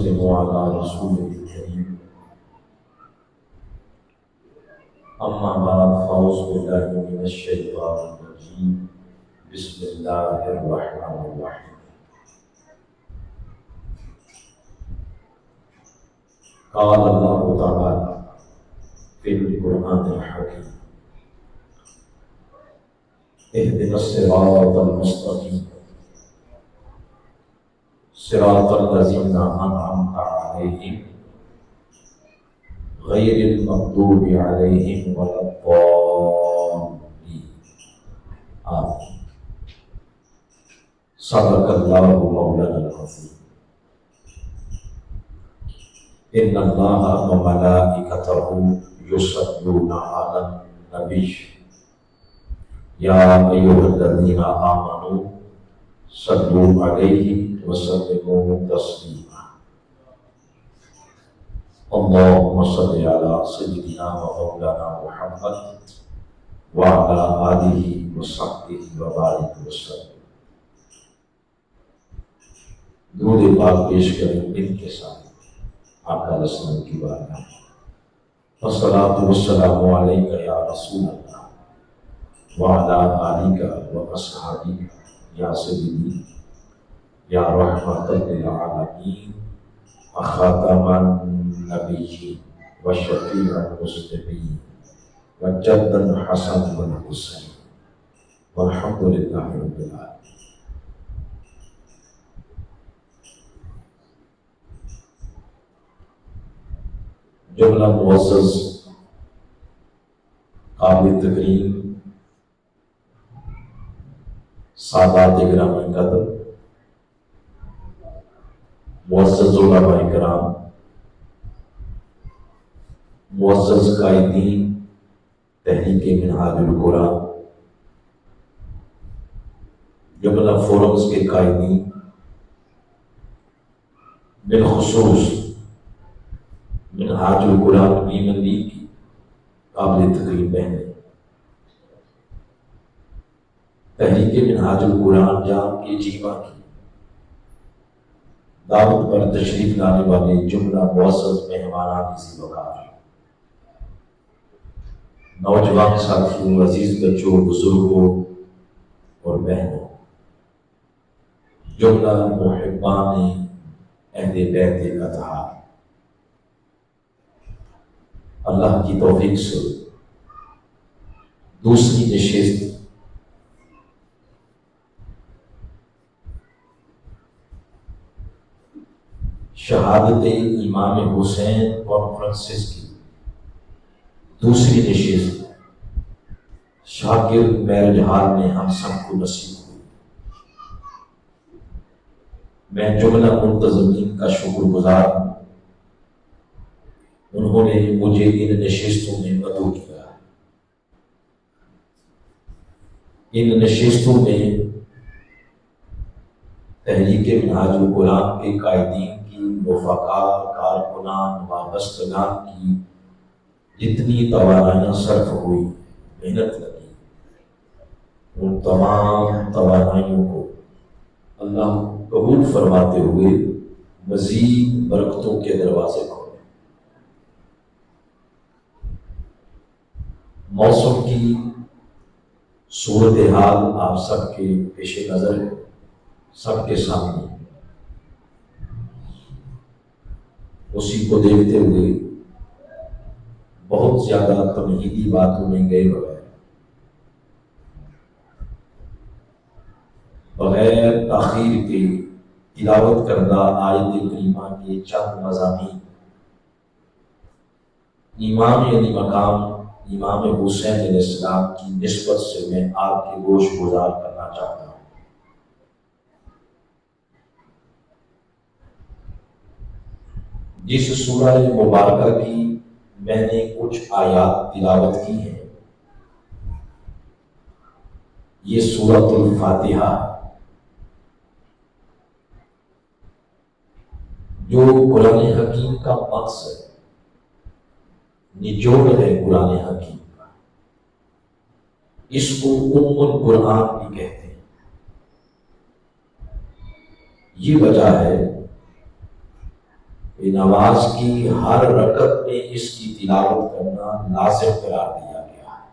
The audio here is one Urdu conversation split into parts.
وسلموا على رسوله الكريم أما بعد فأعوذ بالله من الشيطان الرجيم بسم الله الرحمن الرحيم قال الله تعالى في القرآن الحكيم اهدنا الصراط المستقيم صراط الذين أنعمت عليهم غير المغضوب عليهم ولا الضالين آمين صدق الله مولانا العظيم إن الله وملائكته يصلون على النبي يا أيها الذين آمنوا صلوا عليه وسلموا تسليما اللهم صل على سيدنا ومولانا محمد وعلى آله وصحبه وبارك وسلم درود پاک پیش کریں ان کے ساتھ آقا علیہ السلام کی بارگاہ والصلاة والسلام علیک یا رسول اللہ وعلی آلک واصحابک یا سیدی یا رحمت للعالمین وخاتم النبیین وشفیع المذنبین وجد الحسن والحسین والحمد للہ رب العالمین۔ جملہ معزز قابل تکریم سادات گرامی قدر معزز علماء کرام معزز قائدین تحریک منہاج القرآن جملہ فورمز کے قائدین بالخصوص منہاج القرآن ویمن لیگ کی قابل تکریم بہنیں تحریک منہاج القرآن جام کے جیما کی دعوت پر تشریف لانے والے جملہ معزز مہمانان عزیز وقار نوجوان ساتھیوں عزیز بچوں بزرگوں اور بہنوں جملہ محبان اہل بیت اطہار اللہ کی توفیق سے دوسری نشست شہادت امام حسین کانفرنسز کی دوسری نشست شاکر میرج ہال میں ہم سب کو نصیب ہوئی۔ میں جملہ منتظمین کا شکر گزار ہوں، انہوں نے مجھے ان نشستوں میں مدعو کیا۔ ان نشستوں میں تحریک منہاج القرآن کے قائدین کی رفقا کارکنان وابستگان کی جتنی توانائیاں صرف ہوئی محنت لگی ان تمام توانائیوں کو اللہ قبول فرماتے ہوئے مزید برکتوں کے دروازے کھولے۔ موسم کی صورتحال آپ سب کے پیش نظر ہے، سب کے سامنے، اسی کو دیکھتے ہوئے بہت زیادہ تمہیدی باتوں میں گئے بغیر تاخیر کے تلاوت کردہ آیت کریمہ کے چند مضامین امام علی مقام امام حسین علیہ السلام کی نسبت سے میں آپ کے گوش گزار کرنا چاہتا ہوں۔ جس سورہ مبارکہ کی میں نے کچھ آیات تلاوت کی ہیں یہ سورۃ الفاتحہ جو قرآن حکیم کا مقصد نچوڑ ہے قرآن حکیم کا، اس کو ام القرآن بھی کہتے ہیں۔ یہ وجہ ہے نماز کی ہر رکعت میں اس کی تلاوت کرنا لازم قرار دیا گیا ہے۔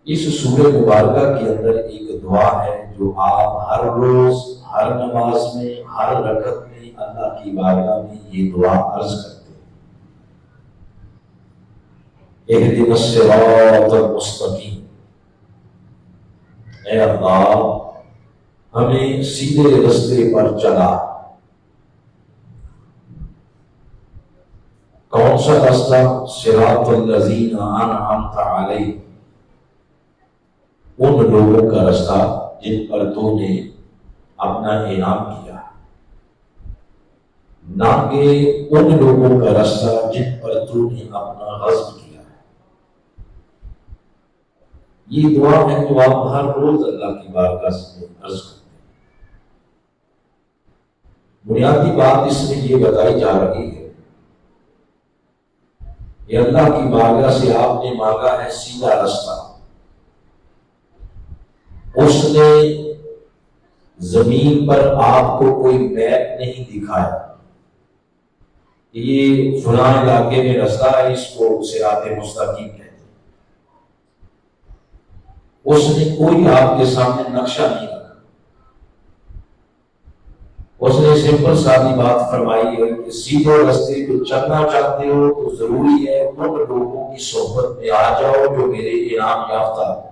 اس سورہ مبارکہ کے اندر ایک دعا ہے جو آپ ہر روز، ہر نماز میں، ہر رکعت میں اللہ کی بارگاہ میں یہ دعا عرض کرتے ہیں، اہدنا الصراط المستقیم، اے اللہ ہمیں سیدھے راستے پر چلا۔ کون سا راستہ؟ صراط الذین انعمت علیہم، ان لوگوں کا راستہ جن پر تو نے اپنا انعام کیا، نہ کہ ان لوگوں کا راستہ جن پر تو نے اپنا غضب کیا ہے۔ یہ دعا ہے جو آپ ہر روز اللہ کی بارگاہ سے عرض کرتے ہیں۔ بنیادی بات اس میں یہ بتائی جا رہی ہے کہ اللہ کی بارگاہ سے آپ نے مانگا ہے سیدھا راستہ۔ اس نے زمین پر آپ کو کوئی میپ نہیں دکھایا کہ یہ فلاں علاقے میں راستہ ہے، اس کو صراط مستقیم کہتے ہیں۔ اس نے کوئی آپ کے سامنے نقشہ نہیں رکھا، اس نے سمپل سادی بات فرمائی ہے کہ سیدھے راستے پہ چلنا چاہتے ہو تو ضروری ہے ان لوگوں کی صحبت میں آ جاؤ جو میرے انعام یافتہ ہیں۔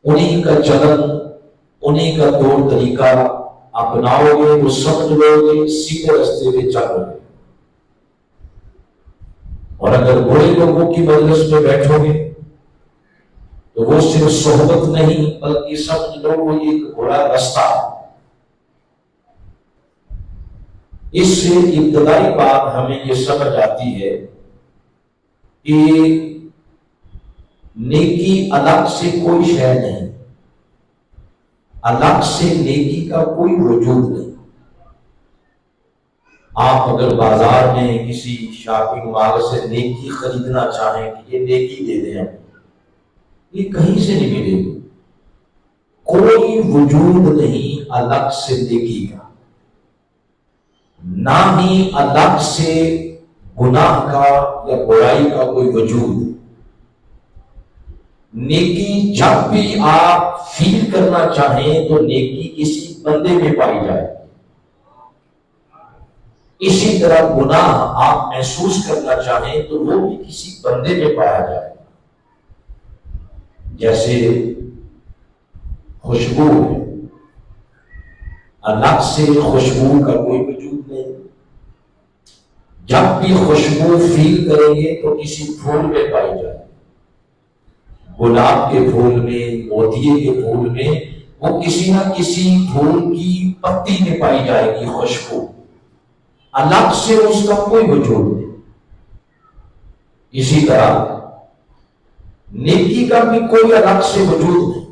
انہی کا چلن، انہی کا طور طریقہ اپناؤ گے تو سمجھ لو گے سیدھے راستے پہ چل رہے۔ اور اگر برے لوگوں کی مجلس میں بیٹھو گے تو وہ صرف صحبت نہیں بلکہ سمجھ لو وہ ایک برا راستہ ہے۔ اس سے ابتدائی بات ہمیں یہ سمجھ آتی ہے کہ نیکی الگ سے کوئی شے نہیں، الگ سے نیکی کا کوئی وجود نہیں۔ آپ اگر بازار میں کسی شاپنگ مال سے نیکی خریدنا چاہیں کہ یہ نیکی دے دیں ہمیں، یہ کہیں سے نہیں ملے گی۔ کوئی وجود نہیں الگ سے نیکی کا، نہ ہی الگ سے گناہ کا یا برائی کا کوئی وجود۔ نیکی جب بھی آپ فیل کرنا چاہیں تو نیکی کسی بندے میں پائی جائے، اسی طرح گناہ آپ محسوس کرنا چاہیں تو وہ بھی کسی بندے میں پایا جائے۔ جیسے خوشبو ہے، الگ سے خوشبو کا کوئی وجود نہیں، جب بھی خوشبو فیل کریں گے تو کسی پھول میں پائی جائے، گلاب کے پھول میں، موتیے کے پھول میں، وہ کسی نہ کسی پھول کی پتی میں پائی جائے گی خوشبو، الگ سے اس کا کوئی وجود نہیں۔ اسی طرح نیکی کا بھی کوئی الگ سے وجود نہیں۔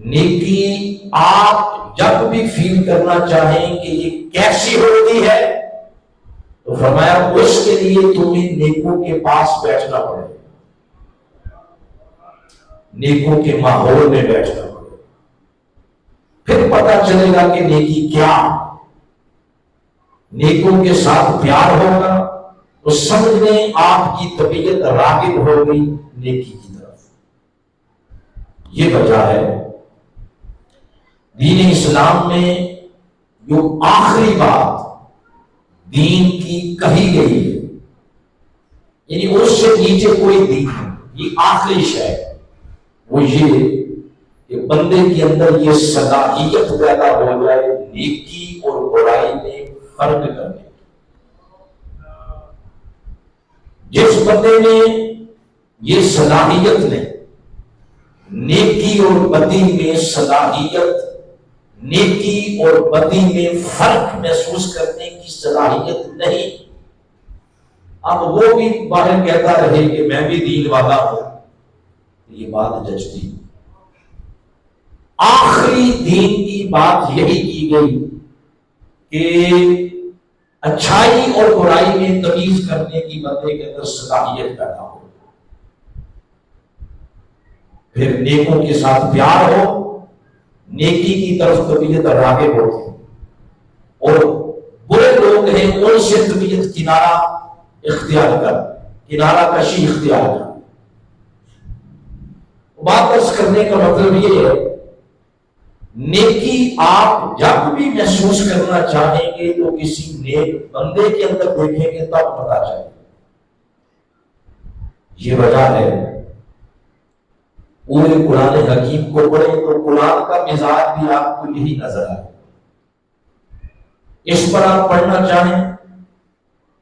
نیکی آپ جب بھی فیل کرنا چاہیں کہ یہ کیسی ہوتی ہے تو فرمایا اس کے لیے تمہیں نیکوں کے پاس بیٹھنا پڑے، نیکوں کے ماحول میں بیٹھنا پڑے، پھر پتہ چلے گا کہ نیکی کیا۔ نیکوں کے ساتھ پیار ہوگا تو سمجھ لیں آپ کی طبیعت راغب ہوگی نیکی کی طرف۔ یہ وجہ ہے دین اسلام میں جو آخری بات دین کی کہی گئی ہے، یعنی اس سے نیچے کوئی دین نہیں، یہ آخری شے وہ یہ کہ بندے کے اندر یہ صلاحیت پیدا ہو جائے نیکی اور برائی میں فرق کرنے کی۔ جس بندے میں یہ صلاحیت نہیں، نیکی اور بدی میں صلاحیت، نیکی اور بدی میں فرق محسوس کرنے کی صلاحیت نہیں، اب وہ بھی باہر کہتا رہے کہ میں بھی دین والا ہوں، یہ بات جچتی۔ آخری دین کی بات یہی کی گئی کہ اچھائی اور برائی میں تمیز کرنے کی بندے کے اندر صلاحیت پیدا ہو۔ پھر نیکوں کے ساتھ پیار ہو، نیکی کی طرف طبیعت راغب ہوتی، اور برے لوگ ہیں ان سے طبیعت کنارہ اختیار کر، کنارہ کشی اختیار کر۔ بات عرض کرنے کا مطلب یہ ہے، نیکی آپ جب بھی محسوس کرنا چاہیں گے تو کسی نیک بندے کے اندر دیکھیں گے تب پتا چلے۔ یہ وجہ ہے پورے قرآن حکیم کو پڑھیں تو قرآن کا مزاج بھی آپ کو یہی نظر آئے۔ اس پر آپ پڑھنا چاہیں،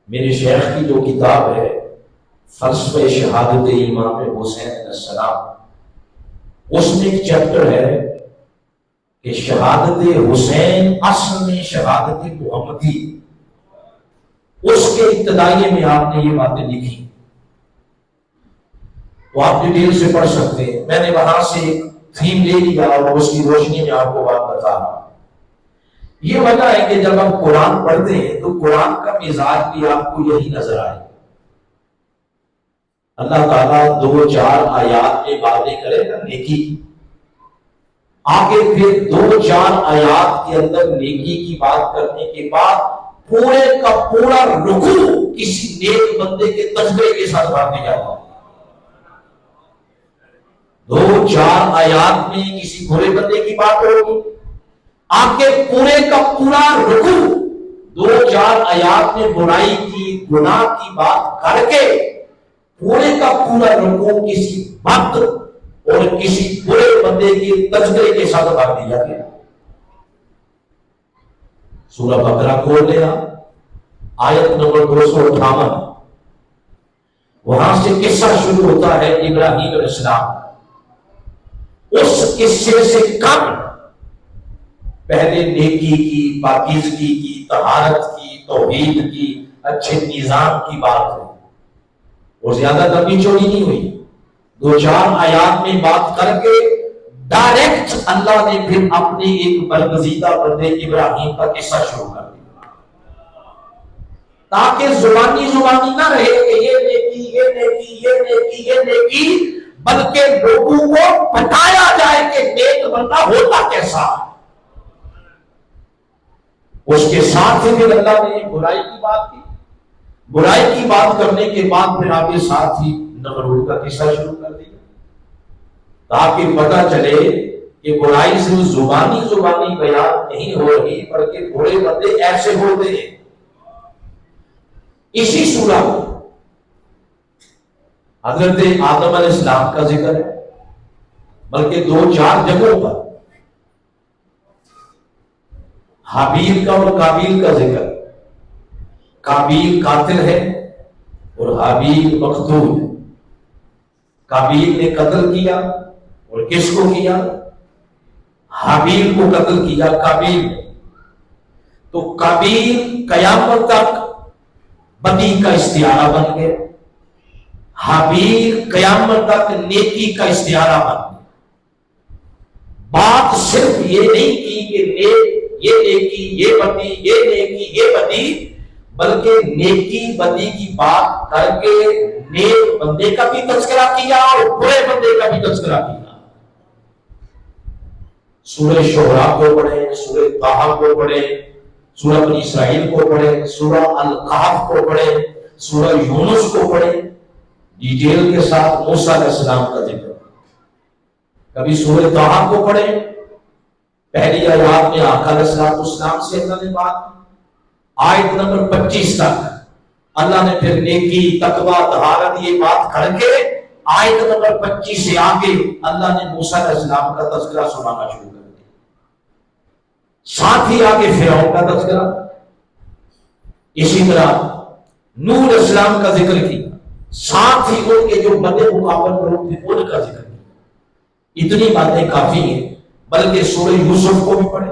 میرے شیخ کی جو کتاب ہے فلسفہ شہادت امام حسین علیہ السلام، اس میں ایک چیپٹر ہے کہ شہادت حسین اصل میں شہادت محمدی، اس کے ابتدائیے میں آپ نے یہ باتیں لکھی، تو آپ ڈیٹیل سے پڑھ سکتے ہیں۔ میں نے وہاں سے ایک تھیم لے لیا اور اس کی روشنی میں آپ کو بات بتا رہا ہوں۔ یہ وجہ ہے کہ جب ہم قرآن پڑھتے ہیں تو قرآن کا مزاج بھی آپ کو یہی نظر آئے۔ اللہ تعالیٰ 2-4 آیات میں باتیں کرے گا نیکی، آگے پھر 2-4 آیات کے اندر نیکی کی بات کرنے کے بعد پورے کا پورا رکوع کسی نیک بندے کے تذکرے کے ساتھ بات دیا جاتا ہے۔ 2-4 آیات میں کسی برے بندے کی بات ہوگی، آگے پورے کا پورا رکوع 2-4 آیات میں برائی کی، گناہ کی بات کر کے پورے کا پورا رکوع کسی بد اور کسی برے بندے کے تذکرے کے ساتھ بات دیا گیا۔ سورہ بقرہ کھول لینا، آیت نمبر 258، وہاں سے قصہ شروع ہوتا ہے ابراہیم علیہ السلام۔ اس قصے سے کم پہلے نیکی کی، پاکیزگی کی، طہارت کی، توحید کی، اچھے نظام کی بات ہے، اور زیادہ لمبی چوڑی نہیں ہوئی۔ 2-4 آیات میں بات کر کے ڈائریکٹ اللہ نے پھر اپنے ایک برگزیدہ بندے ابراہیم کا قصہ شروع کر دیا، تاکہ زبانی نہ رہے کہ یہ نیکی، یہ نیکی، یہ نیکی، یہ نیکی، بلکہ لوگوں کو بتایا جائے کہ نیک بندہ ہوتا کیسا۔ اس کے ساتھ ہی پھر اللہ نے برائی کی بات کی، برائی کی بات کرنے کے بعد پھر آپ کے ساتھ ہی نمرود کا قصہ شروع کر دیا، تاکہ پتہ چلے کہ برائی صرف زبانی بیان نہیں ہو رہی، بلکہ برے بندے ایسے ہوتے ہیں۔ اسی سورہ میں حضرت آدم علیہ السلام کا ذکر ہے، بلکہ 2-4 جگہوں پر حابیل کا اور قابیل کا ذکر۔ قابیل قاتل ہے اور حابیل مقتول ہے۔ قابیل نے قتل کیا، اور کس کو کیا؟ حابیل کو قتل کیا قابیل نے۔ تو قابیل قیامت تک بدی کا استعارہ بن گیا، حابیل قیامت تک نیکی کا استعارہ بن گیا۔ بات صرف یہ نہیں کی کہ یہ نیکی، یہ بدی، یہ نیکی، یہ بدی، بلکہ نیکی بدی کی بات کر کے نیک بندے کا بھی تذکرہ کیا اور برے بندے کا بھی تذکرہ کیا۔ سورہ شعراء کو پڑھیں، سورہ طٰہٰ کو پڑھیں، سورہ بنی اسرائیل کو پڑھیں، سورہ القحف کو پڑھیں، سورہ یونس کو پڑھیں، ڈیٹیل کے ساتھ موسیٰ علیہ السلام کا ذکر۔ کبھی سورہ طٰہٰ کو پڑھیں، پہلی آیات میں آقا علیہ السلام سے اللہ نے بات کی، آیت نمبر 25 تک اللہ نے پھر نیکی، تقویٰ، طہارت یہ بات کر کے آیت نمبر 25 سے آگے اللہ نے موسیٰ علیہ السلام کا تذکرہ سنانا شروع کر دیا، ساتھ ہی آگے فرعون کا تذکرہ، اسی طرح نوح علیہ السلام کا ذکر کیا، ساتھ ہی ان کے جو بڑے مقابل لوگ تھے ان کا ذکر کیا۔ اتنی باتیں کافی ہیں، بلکہ سورہ یوسف کو بھی پڑھے،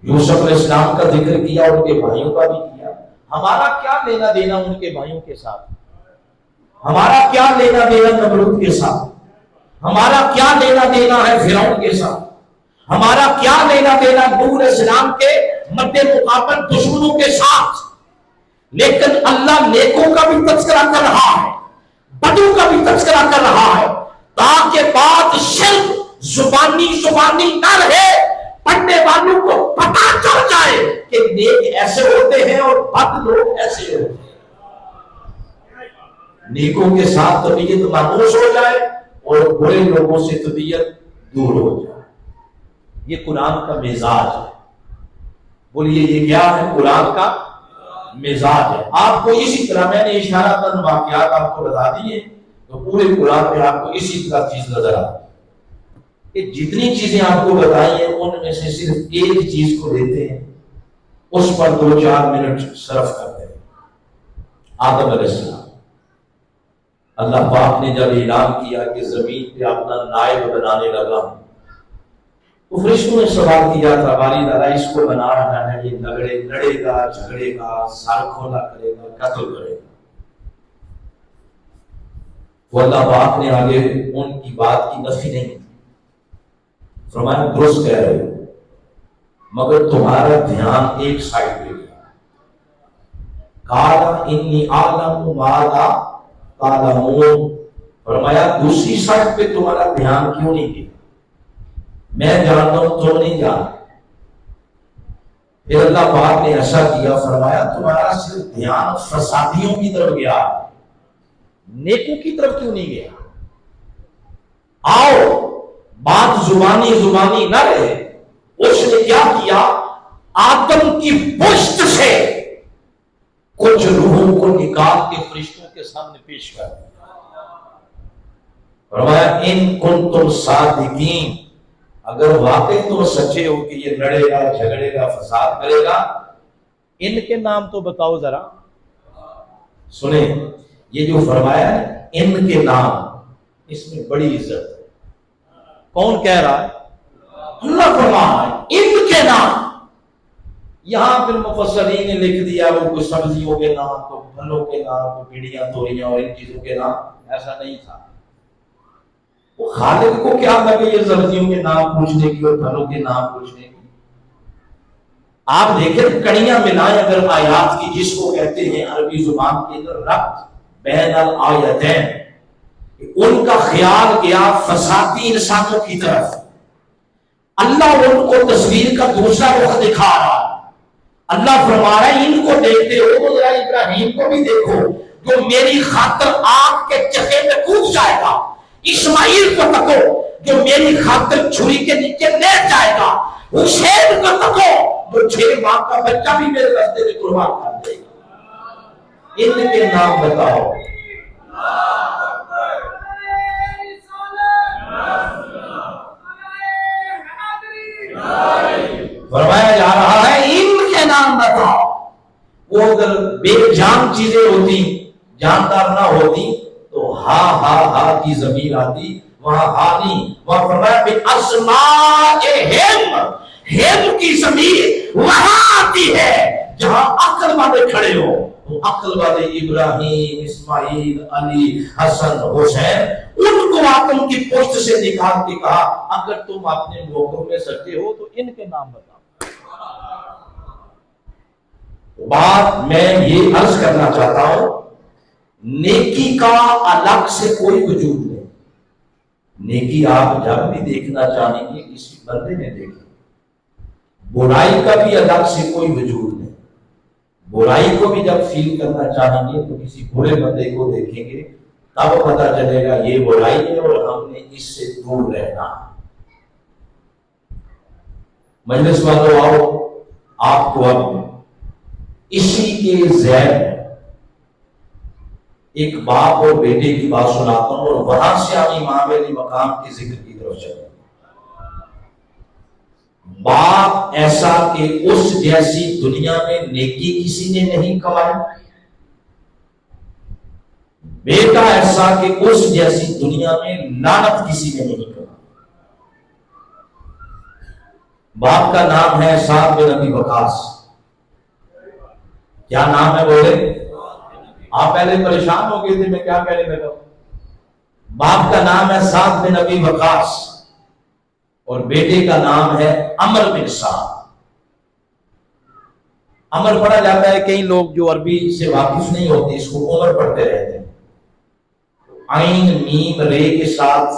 یوسف علیہ السلام کا ذکر کیا، ان کے بھائیوں کا بھی کیا۔ ہمارا کیا لینا دینا ان کے بھائیوں کے ساتھ؟ ہمارا کیا لینا دینا نمرود کے ساتھ؟ ہمارا کیا لینا دینا ہے فرعون کے ساتھ؟ ہمارا کیا لینا دینا نوح علیہ السلام کے مد مقابل دشمنوں کے ساتھ؟ لیکن اللہ نیکوں کا بھی تذکرہ کر رہا ہے، بدوں کا بھی تذکرہ کر رہا ہے، تاکہ بات صرف زبانی نہ رہے، پڑھنے والوں کو پتا چل جائے کہ نیک ایسے ہوتے ہیں اور بد لوگ ایسے ہوتے ہیں۔ نیکوں کے ساتھ طبیعت مانوس ہو جائے اور برے لوگوں سے طبیعت دور ہو جائے۔ یہ قرآن کا مزاج ہے۔ بولیے یہ کیا ہے؟ قرآن کا مزاج ہے۔ آپ کو اسی طرح میں نے اشارہ واقعات آپ کو بتا دیے تو پورے قرآن میں آپ کو اسی طرح چیز نظر آتی ہے کہ جتنی چیزیں آپ کو بتائی ہیں ان میں سے صرف ایک چیز کو لیتے ہیں، اس پر 2-4 منٹ صرف کرتے ہیں۔ آدم علیہ السلام، اللہ پاک نے جب اعلان کیا کہ زمین پہ اپنا نائب بنانے لگا تو فرشتوں نے سوال کیا تھا، باری تعالیٰ اس کو بنا رہا ہے، یہ لڑے گا، جھگڑے گا، سر کھولا کرے گا، قتل کرے گا۔ وہ اللہ پاک نے آگے ان کی بات کی نفی نہیں کی، فرمایا درست کہہ رہے ہو، مگر تمہارا دھیان ایک سائڈ پہ گیا۔ قال انی اعلم ما لا تعلمون، فرمایا دوسری سائڈ پہ تمہارا دھیان کیوں نہیں گیا؟ میں جانتا ہوں تم نہیں جانتے۔ پھر اللہ پاک نے ایسا کیا، فرمایا تمہارا صرف دھیان فسادیوں کی طرف گیا، نیکوں کی طرف کیوں نہیں گیا؟ آؤ بات زبانی نہ رہے۔ اس نے کیا کیا؟ آدم کی پشت سے کچھ روحوں کو نکال کے فرشتوں کے سامنے پیش کر دیا۔ فرمایا ان کنتم صادقین، اگر واقعی تم سچے ہو کہ یہ لڑے گا، جھگڑے گا، فساد کرے گا، ان کے نام تو بتاؤ ذرا۔ سنیں، یہ جو فرمایا ہے ان کے نام، اس میں بڑی عزت ہے۔ کون کہہ رہا ہے؟ اللہ فرما ہے ان کے نام۔ یہاں پھر مفسرین نے لکھ دیا وہ کوئی سبزیوں کے نام، تو پھلوں کے نام، تو بھیڑیاں توریاں اور ان چیزوں کے نام، ایسا نہیں تھا۔ وہ خالق کو کیا تھا کہ یہ سبزیوں کے نام پوچھنے کی اور پھلوں کے نام پوچھنے کی؟ آپ دیکھیں کڑیاں ملائیں اگر آیات کی، جس کو کہتے ہیں عربی زبان کے اندر ربط بین الآیتین، ان کا خیال گیا فسادی انسانوں کی طرف، اللہ ان کو تصویر کا دوسرا رخ دکھا رہا ہے۔ اللہ فرما رہا ہے ان کو دیکھتے ہو تو ذرا ابراہیم کو بھی دیکھو جو میری خاطر آگ کے چکے میں کود جائے گا، اسماعیل کو تکو جو میری خاطر چھری کے نیچے لیٹ جائے گا، حسین کو تکو جو 6 ماہ کا بچہ بھی میرے راستے میں قربان کر دے گا۔ ان کے نام بتاؤ۔ فرمایا جا رہا ہے ان کے نام بتاؤ۔ وہ اگر بے جان چیزیں ہوتی، جاندار نہ ہوتی تو ہا کی ضمیر آتی، وہاں ہا نہیں، وہاں فرمایا بِأَسْمَائِهِمْ، ہم کی ضمیر وہاں آتی ہے جہاں عقل والے کھڑے ہو۔ وہ عقل والے ابراہیم، اسماعیل، علی، حسن، حسین، ان کو آدم کی پشت سے نکال کے کہا اگر تم اپنے موقع میں سچے ہو تو ان کے نام بتاؤ۔ بات میں یہ عرض کرنا چاہتا ہوں، نیکی کا الگ سے کوئی وجود نہیں۔ نیکی آپ جب بھی دیکھنا چاہیں گے کسی بندے نے دیکھی، برائی کا بھی الگ سے کوئی وجود نہیں۔ برائی کو بھی جب فیل کرنا چاہیں گے تو کسی برے بندے کو دیکھیں گے، تب پتا چلے گا یہ برائی ہے اور ہم نے اس سے دور رہنا۔ مجلس والوں آؤ، آپ کو اب اسی کے ذہن ایک باپ اور بیٹے کی بات سناتا ہوں اور وہاں سے ہم امام علی مقام کے ذکر کی طرف چلیں۔ باپ ایسا کہ اس جیسی دنیا میں نیکی کسی نے نہیں کمائی، بیٹا ایسا کہ اس جیسی دنیا میں لعنت کسی نے نہیں کمائی۔ باپ کا نام ہے سعد بن ابی وقاص۔ کیا نام ہے بولے؟ آپ پہلے پریشان ہو گئے تھے میں کیا کہنے لگا۔ باپ کا نام ہے سعد بن ابی وقاص اور بیٹے کا نام ہے عمر بن سعد۔ عمر پڑھا جاتا ہے، کئی لوگ جو عربی سے واقف نہیں ہوتے اس کو عمر پڑھتے رہتے ہیں۔ عین میم رے کے ساتھ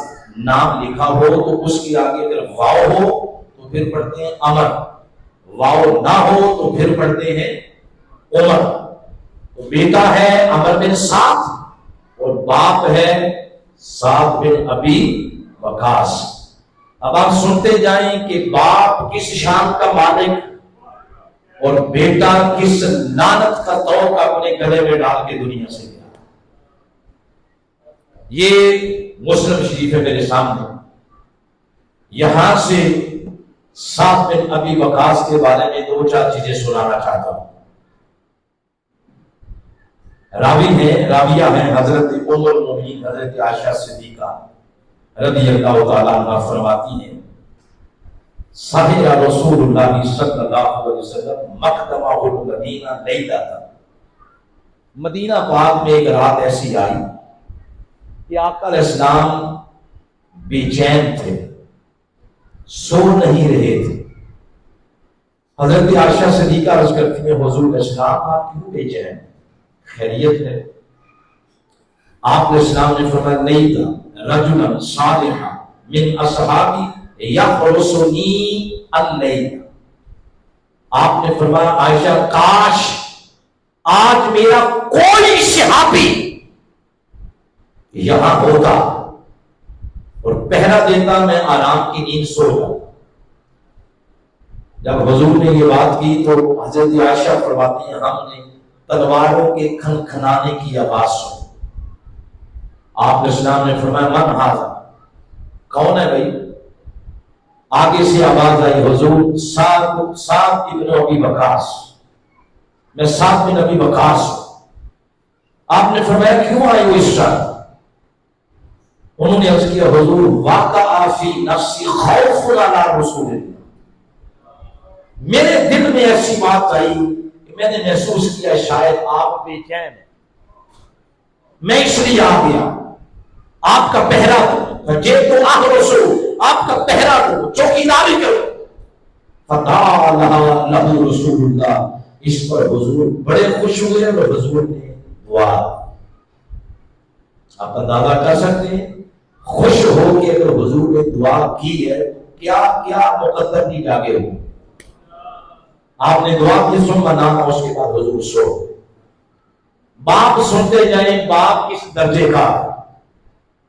نام لکھا ہو تو اس کے آگے اگر واو ہو تو پھر پڑھتے ہیں امر، واو نہ ہو تو پھر پڑھتے ہیں عمر۔ تو بیٹا ہے عمر بن سعد اور باپ ہے سعد بن ابی وقاص۔ اب آپ سنتے جائیں کہ باپ کس شان کا مالک اور بیٹا کس لعنت کا توق اپنے گلے میں ڈال کے دنیا سے گیا۔ یہ مسلم شریف ہے میرے سامنے۔ یہاں سے سعد بن ابی وقاص کے بارے میں دو چار چیزیں سنانا چاہتا ہوں۔ راویہ ہیں حضرت ام المؤمنین حضرت عائشہ صدیقہ رضی اللہ تعالیٰ عنہ فرماتی ہیں صحیح رسول اللہ صلی اللہ علیہ وسلم مقدمہ المدینہ لیلۃ، مدینہ پاک میں ایک رات ایسی آئی کہ آقا علیہ السلام بے چین تھے، سو نہیں رہے تھے۔ حضرت عائشہ صدیقہ عرض کرتی ہیں حضور علیہ السلام آپ کیوں بے چین، خیریت ہے؟ آپ علیہ السلام نے فرمایا نہیں تھا رجلا صالحا من اصحابی یحرسنی اللیل۔ آپ نے فرمایا عائشہ کاش آج میرا کوئی صحابی یہاں ہوتا اور پہرا دیتا، میں آرام کی نیند سو جاتا۔ جب حضور نے یہ بات کی تو حضرت عائشہ فرماتی ہیں ہم نے تلواروں کے کھنکھنانے کی آواز سنی۔ آپ علیہ السلام نے فرمایا من ھذا، کون ہے بھائی؟ آگے سے آواز آئی حضور سعد ابن ابی وقاص، میں سعد بن ابی وقاص ہوں۔ آپ نے فرمایا کیوں آئے ہو اس طرح؟ انہوں نے عرض کیا حضور واقع فی نفسی خوف علی رسول اللہ، میرے دل میں ایسی بات آئی کہ میں نے محسوس کیا شاید آپ بے چین ہیں، میں اس لیے آ گیا آپ کا پہرا دوں، جیب تو آہ رسول آپ کا پہرا دوں، چوکیداری کرو۔ فتح لہو رسول اللہ، اس پر حضور بڑے خوش ہوئے اور حضور نے دعا۔ آپ اندازہ کر سکتے ہیں خوش ہو کے اگر حضور نے دعا کی ہے کیا کیا مقدر کی جاگے ہو۔ آپ نے دعا کی ثم نام، اس کے بعد حضور سو۔ باپ سنتے جائیں باپ کس درجے کا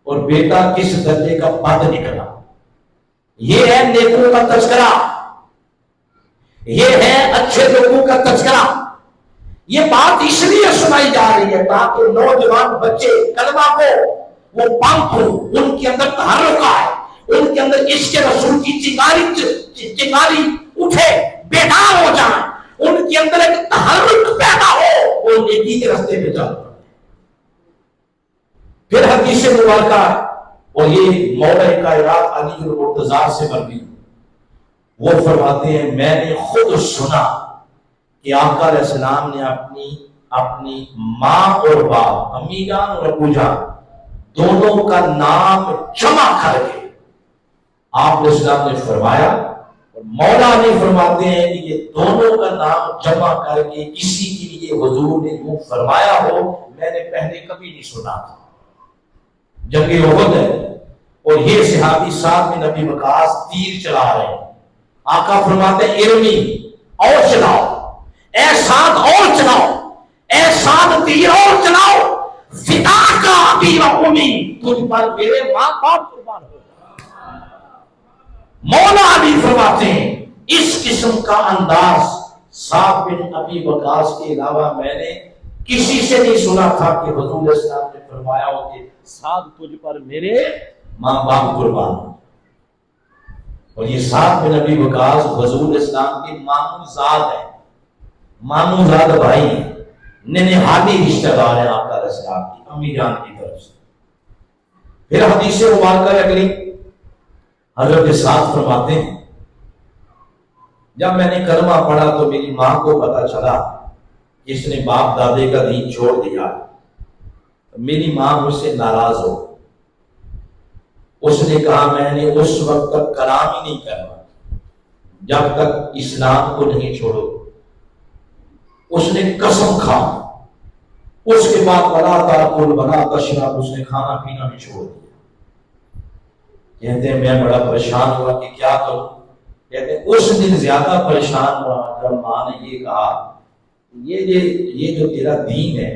اور بیٹا کس درجے کا بد نکلا۔ یہ ہے نیکوں کا تذکرہ، یہ ہے اچھے لوگوں کا تذکرہ۔ یہ بات اس لیے سنائی جا رہی ہے تاکہ نوجوان بچے کلمہ کو وہ پمپ ہو، ان کے اندر تحرک آئے، ان کے اندر عشق رسول کی چنگاری اٹھے، بیدار ہو جائیں، ان کے اندر ایک تحرک پیدا ہو، وہ نیکی کے راستے پہ چل پڑے۔ پھر حدیث مبارکہ اور یہ مولا کائنات علی المرتضیٰ سے مروی، وہ فرماتے ہیں میں نے خود سنا کہ آقا علیہ السلام نے اپنی ماں اور باپ، امی جان اور ابو جان دونوں کا نام جمع کر کے آپ علیہ السلام نے فرمایا، اور مولا نے فرماتے ہیں کہ یہ دونوں کا نام جمع کر کے کسی کے لیے حضور نے یوں فرمایا ہو میں نے پہلے کبھی نہیں سنا تھا۔ جنگ احد ہے اور یہ صحابی سعد بن ابی وقاص تیر چلا رہے ہیں، آقا فرماتے ہیں ارمی اور چلاؤ، اے سعد اور چلاؤ، اے سعد تیر اور چلاؤ، فدا کا ابی و امی، تجھ پر میرے ماں باپ قربان ہو۔ مولا علی فرماتے ہیں اس قسم کا انداز سعد بن ابی وقاص کے علاوہ میں نے کسی سے نہیں سنا تھا کہ حضور علیہ السلام نے فرمایا ہو کہ سعد تجھ پر میرے ماں باپ قربان ہو۔ اور یہ سعد بن ابی وقاص حضور علیہ السلام کے ماموں زاد ہیں، ماموں زاد بھائی ہیں، ننہالی رشتہ دار ہیں آقا علیہ السلام کی امی جان کی طرف سے۔ پھر حدیث مبارکہ اگلی حضرت سعد فرماتے ہیں جب میں نے کلمہ پڑھا تو میری ماں کو پتا چلا اس نے باپ دادے کا دین چھوڑ دیا، میری ماں مجھ سے ناراض ہو، اس نے کہا میں نے اس وقت تک کلام ہی نہیں کرنا جب تک اسلام کو نہیں چھوڑو۔ اس نے قسم کھا، اس کے بعد بنا تاکل بنا تشرب، اس نے کھانا پینا بھی چھوڑ دیا۔ کہتے ہیں میں بڑا پریشان ہوا کہ کیا کروں۔ کہتے ہیں اس دن زیادہ پریشان ہوا جب ماں نے یہ کہا یہ جو تیرا دین ہے،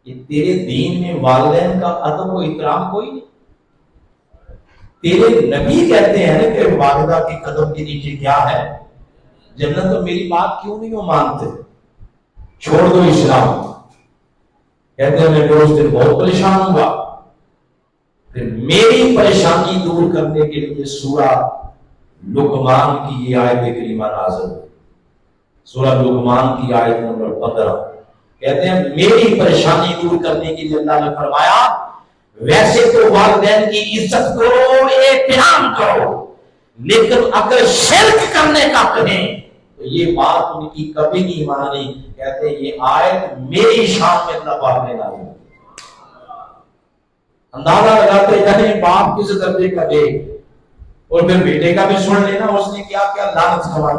کہ تیرے دین میں والدین کا ادب و احترام کوئی نہیں۔ تیرے نبی کہتے ہیں نا کہ والدہ کے قدم کے نیچے کیا ہے؟ جنت۔ تو میری بات کیوں نہیں وہ مانتے؟ چھوڑ دو اسلام۔ کہتے ہیں میں اس دن بہت پریشان ہوا، پھر میری پریشانی دور کرنے کے لیے سورہ لقمان کی یہ آیت کریمہ نازل ہوئی۔ سورہ لقمان کی آیت نمبر 15 کہتے ہیں میری پریشانی دور کرنے کے لیے اللہ نے فرمایا ویسے تو والدین کی عزت کرو، احترام کرو، لیکن اگر شرک کرنے کا کہیں تو یہ بات ان کی کبھی نہیں مانی۔ کہتے ہیں یہ آیت میری شان میں اللہ پاک نے نازل کی۔ اندازہ لگاتے جانے باپ کس درجے کا دے، اور پھر بیٹے کا بھی سن لینا اس نے کیا کیا لعنت کمائی۔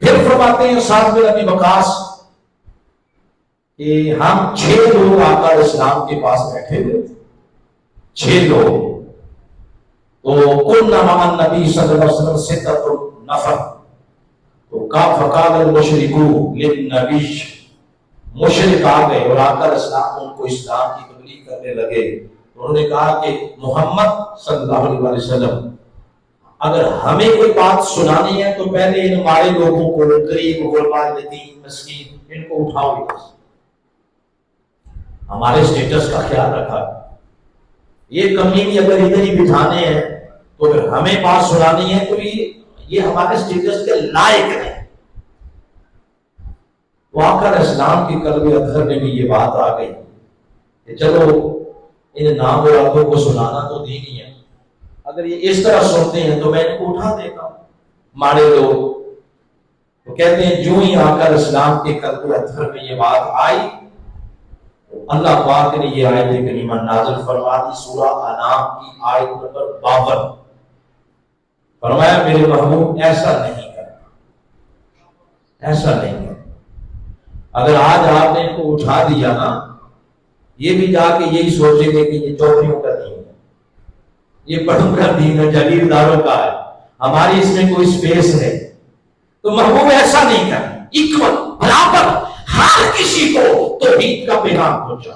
پھر فرماتے ہیں سعد بن ابی وقاص کہ ہم 6 لوگ آقا اسلام کے پاس بیٹھے ہوئے تھے، 6 لوگ، تو قلنا مع النبی صلی اللہ علیہ وسلم 6 نفر، تو فقال المشرکون للنبی، مشرک آ گئے اور آقا اسلام ان کو اسلام کی تبلیغ کرنے لگے۔ انہوں نے کہا کہ محمد صلی اللہ علیہ وسلم اگر ہمیں کوئی بات سنانی ہے تو پہلے ان ہمارے لوگوں کو، غریب غربا یتیم مسکین، ان کو اٹھاؤ، ہمارے سٹیٹس کا خیال رکھا۔ یہ کمی بھی اگر ادھر ہی بٹھانے ہیں تو پھر ہمیں بات سنانی ہے تو یہ ہمارے سٹیٹس کے لائق نہیں۔ تو آقا اسلام کی قلب اطہر میں بھی یہ بات آ گئی کہ چلو ان نام و راتوں کو سنانا تو دین ہی ہے، اگر یہ اس طرح سنتے ہیں تو میں ان کو اٹھا دیتا ہوں مارے لوگ۔ تو کہتے ہیں جو ہی آقا اسلام کے قلب اطہر میں یہ بات آئی، اللہ پاک نے یہ آیت کریمہ نازل فرما دی، سورہ انعام کی آیت نمبر 52۔ فرمایا میرے محبوب ایسا نہیں کرنا، ایسا نہیں کرنا۔ اگر آج آپ نے ان کو اٹھا دیا نا، یہ بھی جا کے یہی سوچیں گے کہ یہ چوکریوں کا دین ہے، یہ بڑوں کا دین ہے، جاگیرداروں کا ہے، ہماری اس میں کوئی سپیس ہے۔ تو محبوب ایسا نہیں کرنا، اکول برابر ہر کسی کو توحید کا پیغام پہنچا۔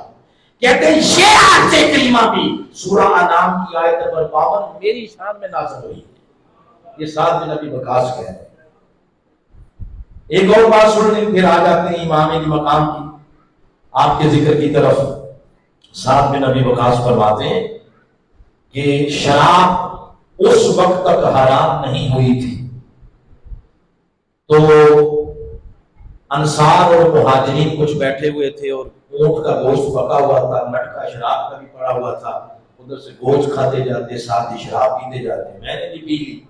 کہتے ہیں یہ آیت کریمہ بھی سورہ انعام کی آیت نمبر 52 میری شان میں نازل ہوئی ہے۔ یہ سعد بن ابی وقاص کہہ رہے ہیں۔ ایک اور بات سن لیں پھر آ جاتے ہیں امام علی مقام کی، آپ کے ذکر کی طرف۔ سعد بن ابی وقاص فرماتے ہیں کہ شراب اس وقت تک حرام نہیں ہوئی تھی تو انصار اور مہاجرین کچھ بیٹھے ہوئے تھے اور اونٹ کا گوشت پکا ہوا تھا، مٹکا شراب کا بھی پڑا ہوا تھا، ادھر سے گوشت کھاتے جاتے، ساتھ ہی شراب پیتے جاتے۔ میں نے بھی پی لی،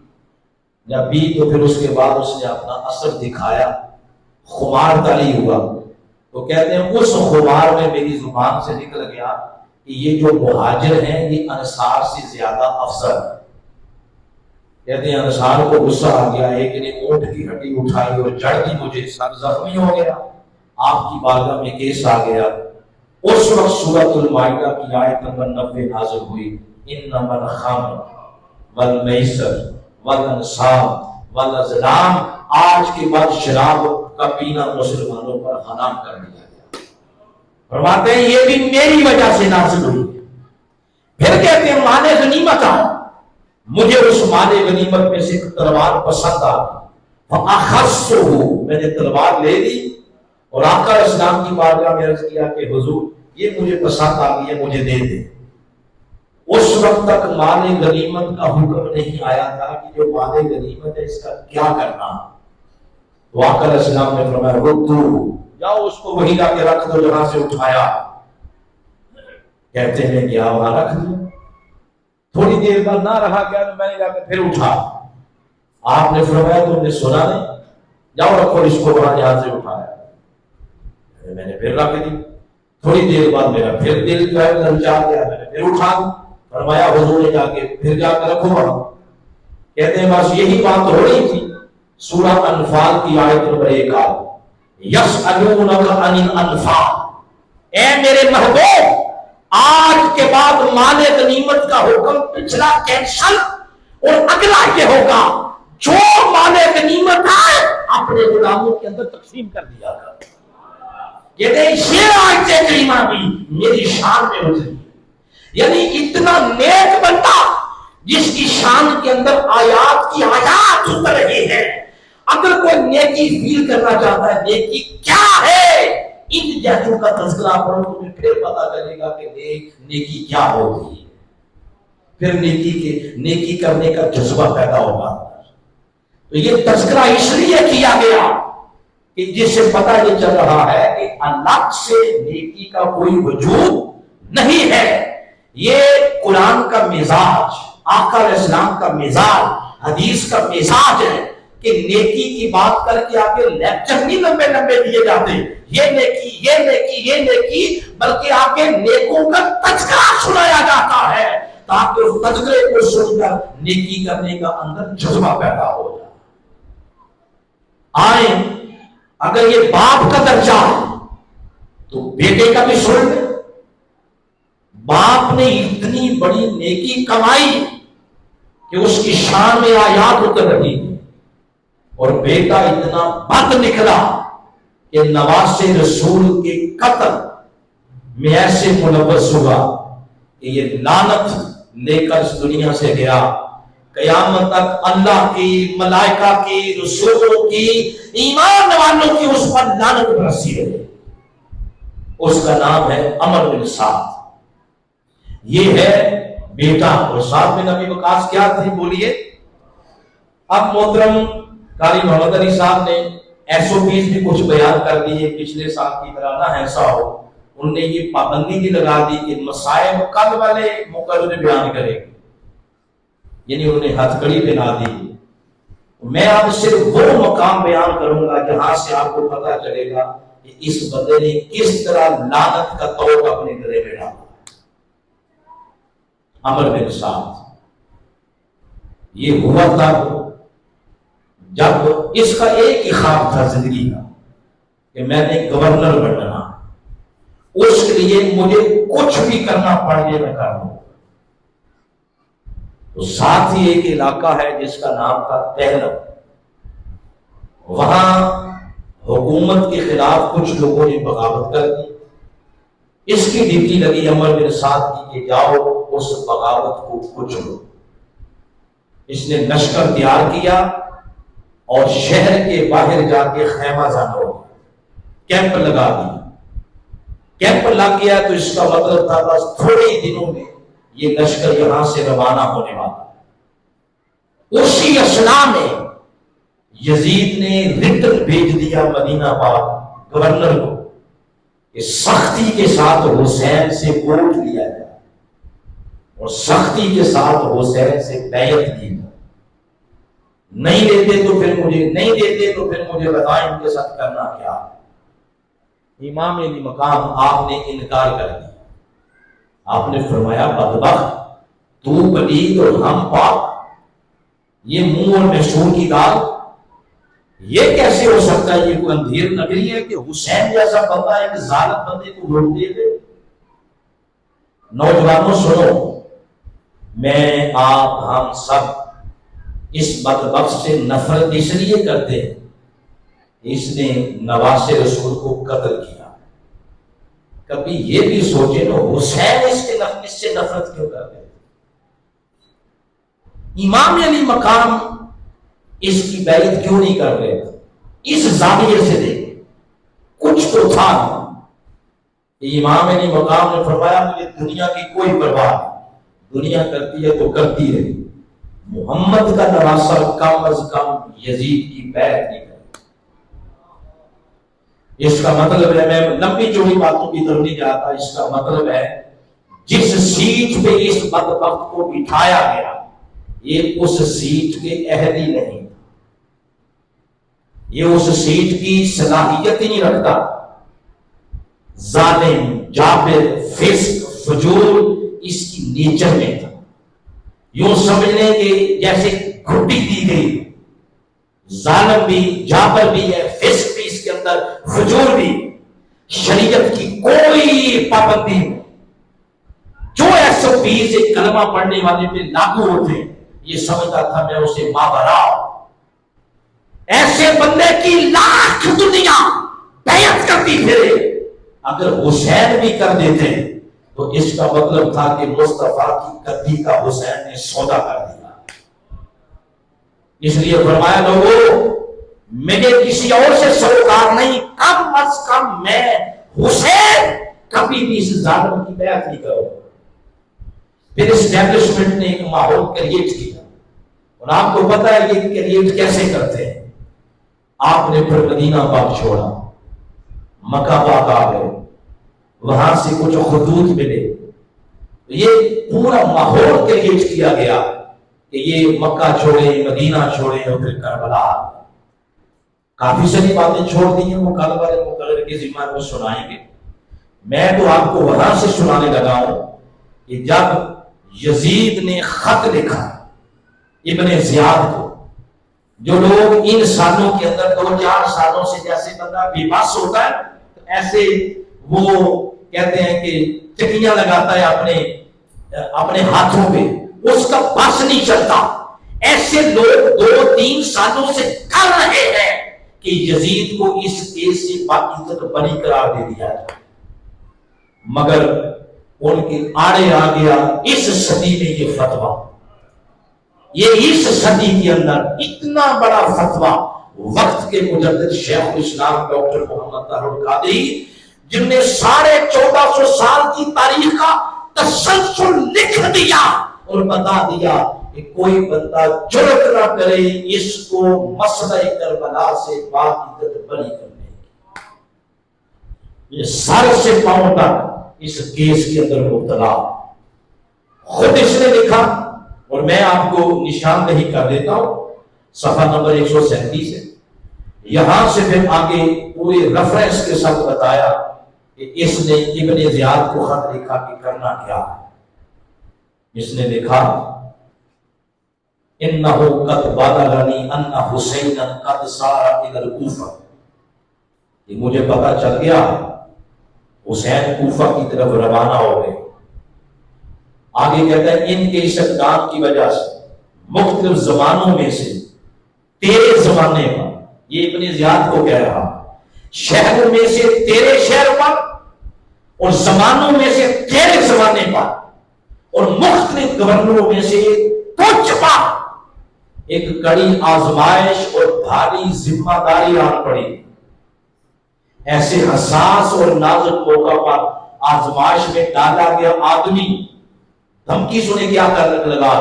جب پی تو پھر اس کے بعد اس نے اپنا اثر دکھایا، خمار تاری ہوا۔ تو کہتے ہیں اس خمار میں میری زبان سے نکل گیا کہ یہ جو مہاجر ہیں یہ انصار سے زیادہ افضل ہے۔ کہتے ہیں انصار کو غصہ آ گیا، ایک نے اونٹ کی ہڈی اٹھائی اور جڑ دی مجھے، سر زخمی ہو گیا، آپ کی بارگاہ میں کیس آ گیا۔ اس وقت سورۃ المائدہ کی آیت نمبر 90 نازل ہوئی، انما الخمر والمیسر والانصاب والازلام، آج کے بعد شراب کا پینا مسلمانوں پر حرام کر دیا گیا۔ فرماتے ہیں یہ بھی میری وجہ سے نازل ہوئی۔ پھر کہتے ہیں مال غنیمت آؤ، مجھے اس مال غنیمت میں سے تلوار پسند آ گئی، فاخذتہ، میں نے تلوار لے لی اور آقا اسلام کی بارگاہ میں عرض کیا کہ حضور یہ مجھے پسند آ گئی ہے، مجھے دے دے۔ اس وقت تک مال غنیمت کا حکم نہیں آیا تھا کہ جو مال غنیمت ہے اس کا کیا کرنا۔ تو آقا اسلام نے فرمایا ردو، جاؤ اس کو وہیں لا کے رکھ دو جہاں سے اٹھایا۔ کہتے ہیں کیا وہاں رکھ دو، تھوڑی دیر بعد نہ رہا گیا تو میں نے جا کے پھر اٹھا۔ آپ نے فرمایا تم نے سنا نہیں، جاؤ رکھو اس کو وہاں جہاں سے اٹھایا۔ میں نے پھر رکھ دی، تھوڑی دیر بعد میرا پھر دل جو ہے للچا گیا، میں نے پھر اٹھا دی۔ فرمایا حضور نے جا کے پھر جا کے رکھو وہاں۔ کہتے ہیں بس یہی بات ہو رہی تھی، سورہ انفال کی آیت نمبر 1 آ گئی، یسألونک عن الانفال، اے میرے محبوب آج کے بعد مال غنیمت کا حکم پچھلا کینسل اور اگلا یہ ہوگا جو مال غنیمت ہے اپنے غلاموں کے اندر تقسیم کر دیا گا۔ یہ آیت کریمہ بھی میری شان میں اتری، یعنی اتنا نیک بندہ جس کی شان کے اندر آیات کی آیات اتر رہی ہے، اگر کوئی نیکی فیل کرنا چاہتا ہے نیکی کیا ہے، ان جیسوں کا تذکرہ پڑھو تو پھر پتا چلے گا کہ نیکی کیا ہوتی ہے، پھر نیکی کرنے کا جذبہ پیدا ہوگا۔ تو یہ تذکرہ اس لیے کیا گیا کہ جس سے پتہ یہ چل رہا ہے کہ الگ سے نیکی کا کوئی وجود نہیں ہے۔ یہ قرآن کا مزاج، آقا علیہ السلام کا مزاج، حدیث کا مزاج ہے کہ نیکی کی بات کر کے آگے لیکچر نہیں لمبے لمبے دیے جاتے، یہ نیکی یہ نیکی یہ نیکی، بلکہ آگے نیکوں کا تذکرہ سنایا جاتا ہے تاکہ اس تذکرے کو سن کر نیکی کرنے کا اندر جذبہ پیدا ہو جائے۔ آئیں اگر یہ باپ کا درجہ ہے تو بیٹے کا بھی سن لیں۔ باپ نے اتنی بڑی نیکی کمائی کہ اس کی شان میں آیات اتر رہی ہے، اور بیٹا اتنا بد نکلا کہ نواسے رسول کے قتل میں ایسے ملوث ہوا کہ یہ لعنت لے کر اس دنیا سے گیا۔ قیامت تک اللہ کی، ملائکہ کی، رسولوں کی، ایمان والوں کی اس پر لعنت برسی ہے۔ اس کا نام ہے عمر بن سعد، یہ ہے بیٹا۔ اور ساتھ میں نبی وقاص کیا تھی بولیے؟ اب محترم قاری محمد علی صاحب نے SOPs بھی کچھ بیان کر دیے، پچھلے سال کی طرح نہ ایسا ہو۔ انہوں نے یہ پابندی بھی لگا دی کہ مسائل کل والے مقرر بیان کریں گے، یعنی انہوں نے ہتھ کڑی بنا دی۔ میں اب صرف وہ مقام بیان کروں گا جہاں سے آپ کو پتہ چلے گا کہ اس بندے نے کس طرح لعنت کا توق اپنے گلے میں ڈالا۔ عمر بن سعد، یہ ہوا تھا جب اس کا ایک ہی خواب تھا زندگی کا کہ میں نے گورنر بننا، اس کے لیے مجھے کچھ بھی کرنا پڑ جائے میں کر لوں۔ تو ساتھ ہی ایک علاقہ ہے جس کا نام تھا تہلم، وہاں حکومت کے خلاف کچھ لوگوں نے بغاوت کر دی۔ اس کی ڈیوٹی لگی عمر بن سعد کی کہ جاؤ اس بغاوت کو کچلو۔ اس نے لشکر تیار کیا اور شہر کے باہر جا کے خیمہ زن ہو کیمپ لگا دیا۔ کیمپ لگ گیا تو اس کا مطلب تھا بس تھوڑے ہی دنوں میں یہ لشکر یہاں سے روانہ ہونے والا۔ اسی اثناء میں یزید نے رٹن بھیج دیا مدینہ پاک گورنر کو کہ سختی کے ساتھ حسین سے کوٹ لیا جائے اور سختی کے ساتھ حسین سے بیعت کی جائے۔ نہیں دیتے تو پھر مجھے بتائیں ان کے ساتھ کرنا کیا ہے۔ امام علی مقام آپ نے انکار کر دیا۔ آپ نے فرمایا بدبخت، تو پلید اور ہم پاک، یہ منہ اور محشور کی دال، یہ کیسے ہو سکتا ہے؟ یہ کوئی اندھیر نگری ہے کہ حسین جیسا بندہ ایک ظالم بندے کو ووٹ دے دے؟ نوجوانوں سنو، میں آپ ہم سب اس بدبخت سے نفرت اس لیے کرتے ہیں اس نے نواسے رسول کو قتل کیا۔ کبھی یہ بھی سوچے نا حسین اس سے نفرت کیوں کر رہے؟ امام علی مقام اس کی بیعت کیوں نہیں کر رہے؟ اس زاویے سے دیکھیں، کچھ تو تھا۔ امام علی مقام نے فرمایا مجھے دنیا کی کوئی پرواہ نہیں، دنیا کرتی ہے تو کرتی رہی، محمد کا نواسہ کم از کم یزید کی بیعت نہیں کرے۔ اس کا مطلب ہے، میں لمبی چوڑی باتوں کی طرف نہیں جاتا، اس کا مطلب ہے جس سیٹ پہ اس بدبخت کو بٹھایا گیا یہ اس سیٹ کے اہل ہی نہیں، یہ اس سیٹ کی صلاحیت ہی نہیں رکھتا۔ ظالم، جابر، فسق، فجور اس کی نیچر میں تھا۔ یوں سمجھنے کہ جیسے گھٹی دی گئی، ظالم بھی، جابر بھی ہے، فسق بھی اس کے اندر اندر فجور بھی، شریعت کی کوئی پابندی نہیں، جو SOPs ایک کلمہ پڑھنے والے پہ لاگو ہوتے ہیں، یہ سمجھتا تھا میں اسے ماورا ہوں۔ ایسے بندے کی لاکھ دنیا بیعت کرتی پھرے، اگر حسین بھی کر دیتے تو اس کا مطلب تھا کہ مصطفیٰ کی گدی کا حسین نے سودا کر دیا۔ اس لیے فرمایا لوگوں مجھے کسی اور سے سروکار نہیں، کم از کم میں حسین کبھی بھی اس ظالم کی بیعت نہیں کروں۔ پھر اسٹیبلشمنٹ نے ایک ماحول کریٹ کیا، اور آپ کو پتا ہے یہ کریٹ کیسے کرتے ہیں۔ آپ نے پھر مدینہ پاک چھوڑا، مکہ پاک آ گئے، وہاں سے کچھ خطوط ملے، یہ پورا ماحول کریٹ کیا گیا کہ یہ مکہ چھوڑے، مدینہ چھوڑے اور پھر کربلا۔ کافی ساری باتیں چھوڑ دی ہیں، وہ کل والے مقرر کے ذمہ کو سنائیں گے۔ میں تو آپ کو وہاں سے سنانے لگا ہوں کہ جب یزید نے خط لکھا ابن زیاد کو، جو لوگ ان سالوں کے اندر 2-4 سالوں سے جیسے بندہ بے بس ہوتا ہے ایسے وہ کہتے ہیں کہ چکیاں لگاتا ہے اپنے ہاتھوں پہ، اس کا بس نہیں چلتا، ایسے لوگ 2-3 سالوں سے کر رہے ہیں کہ یزید کو اس کیس سے باعزت بری قرار دے دیا جائے، مگر ان کے آڑے آ گیا اس صدی میں یہ فتویٰ، یہ اس صدی کے اندر اتنا بڑا فتویٰ وقت کے مجدد شیخ الاسلام ڈاکٹر محمد طاہر القادری، جن نے 1450 سال کی تاریخ کا تسلسل لکھ دیا اور بتا دیا کہ کوئی بندہ جرأت نہ کرے اس کو مسئلہ کربلا سے باعزت بری کرنے کی، یہ سر سے پاؤں تک اس کیس کے اندر مبتلا، خود اس نے لکھا، اور میں آپ کو نشاندہی کر دیتا ہوں، صفحہ نمبر 137 ہے، یہاں سے پھر آگے پورے ریفرنس کے ساتھ بتایا کہ اس نے ابن زیاد کو خط لکھا کہ کرنا کیا ہے۔ اس نے لکھا انہو قد بلغنی ان حسینا قد سار الی الکوفہ، کہ مجھے پتا چل گیا حسین کوفہ کی طرف روانہ ہو گئے۔ آگے کہتا ہے ان کے اس اقدام کی وجہ سے مختلف زمانوں میں سے تیرے زمانے پر، یہ ابن زیاد کو کہہ رہا، شہروں میں سے تیرے شہر پر اور زمانوں میں سے تیرے زمانے پر اور مختلف گورنروں میں سے تجھ پر ایک کڑی آزمائش اور بھاری ذمہ داری آن پڑی۔ ایسے حساس اور نازک موقع پر آزمائش میں ڈالا گیا آدمی دھمکی سنے کیا کرنے لگا،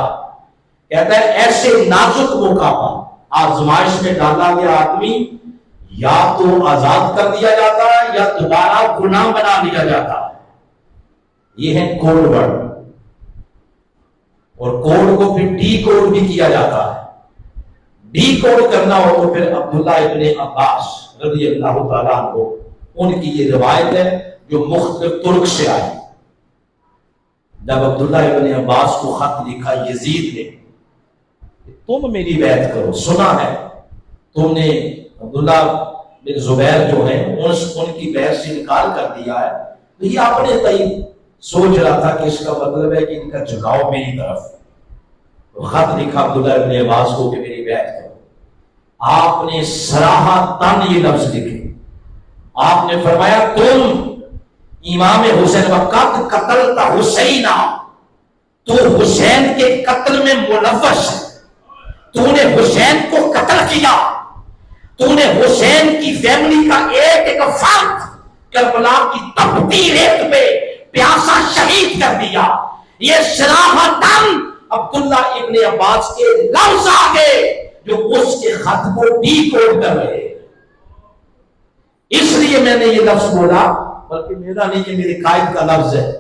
کہتا ہے ایسے نازک موقع پر آزمائش میں ڈالا گیا آدمی یا تو آزاد کر دیا جاتا ہے یا دوبارہ غلام بنا دیا جاتا ہے۔ یہ ہے کوڈ ورڈ، اور کوڈ کو پھر ڈی کوڈ بھی کیا جاتا ہے۔ ڈی کوڈ کرنا ہو تو پھر عبداللہ ابن عباس رضی اللہ تعالیٰ عنہ، ان کی یہ روایت ہے جو مختلف ترک سے آئی۔ جب عبداللہ ابن عباس کو خط لکھا یزید نے کہ تم میری بیعت کرو، سنا ہے تم نے عبداللہ بن زبیر جو ہیں ان کی بیعت سے انکار کر دیا ہے، تو یہ اپنے تئیں سوچ رہا تھا کہ اس کا مطلب ہے کہ ان کا جھکاؤ میری طرف۔ تو خط لکھا عبداللہ ابن عباس کو کہ میری بیعت کرو۔ آپ نے صراحتاً یہ لفظ لکھے، آپ نے فرمایا تم امام حسین وقت قتل تا حسینہ، تو حسین کے قتل میں ملوث ہے، تو نے حسین کو قتل کیا، تو نے حسین کی فیملی کا ایک ایک فرد کربلا کی تپتی ریت پہ پیاسا شہید کر دیا۔ یہ صراحتاً عبداللہ ابن عباس کے لفظ آگے جو اس کے خط کو ڈی کوڈ کر رہے، اس لیے میں نے یہ لفظ بولا، بلکہ میرا نہیں یہ میرے قائد کا لفظ ہے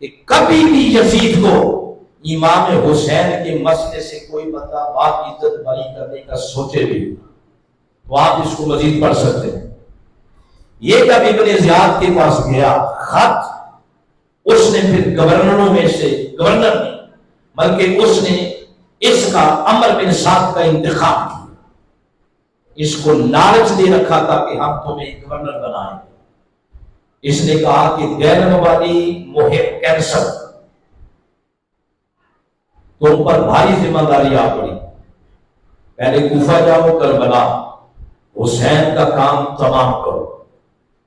کہ کبھی بھی یزید کو امام حسین کے مسئلے سے کوئی بندہ باعزت بری کرنے کا سوچے بھی تو آپ اس کو مزید پڑھ سکتے ہیں۔ یہ جب ابن زیاد کے پاس گیا خط، اس نے پھر گورنروں میں سے گورنر نے بلکہ اس نے اس کا عمر بن سعد کا انتخاب کیا اس کو لالچ دے رکھا تھا کہ ہم تمہیں گورنر بنائیں. اس نے کہا کہ غیر مبادی مہم کینسل، تم پر بھاری ذمہ داری آ پڑی. پہلے کوفہ جاؤ، کربلا، حسین کا کام تمام کرو،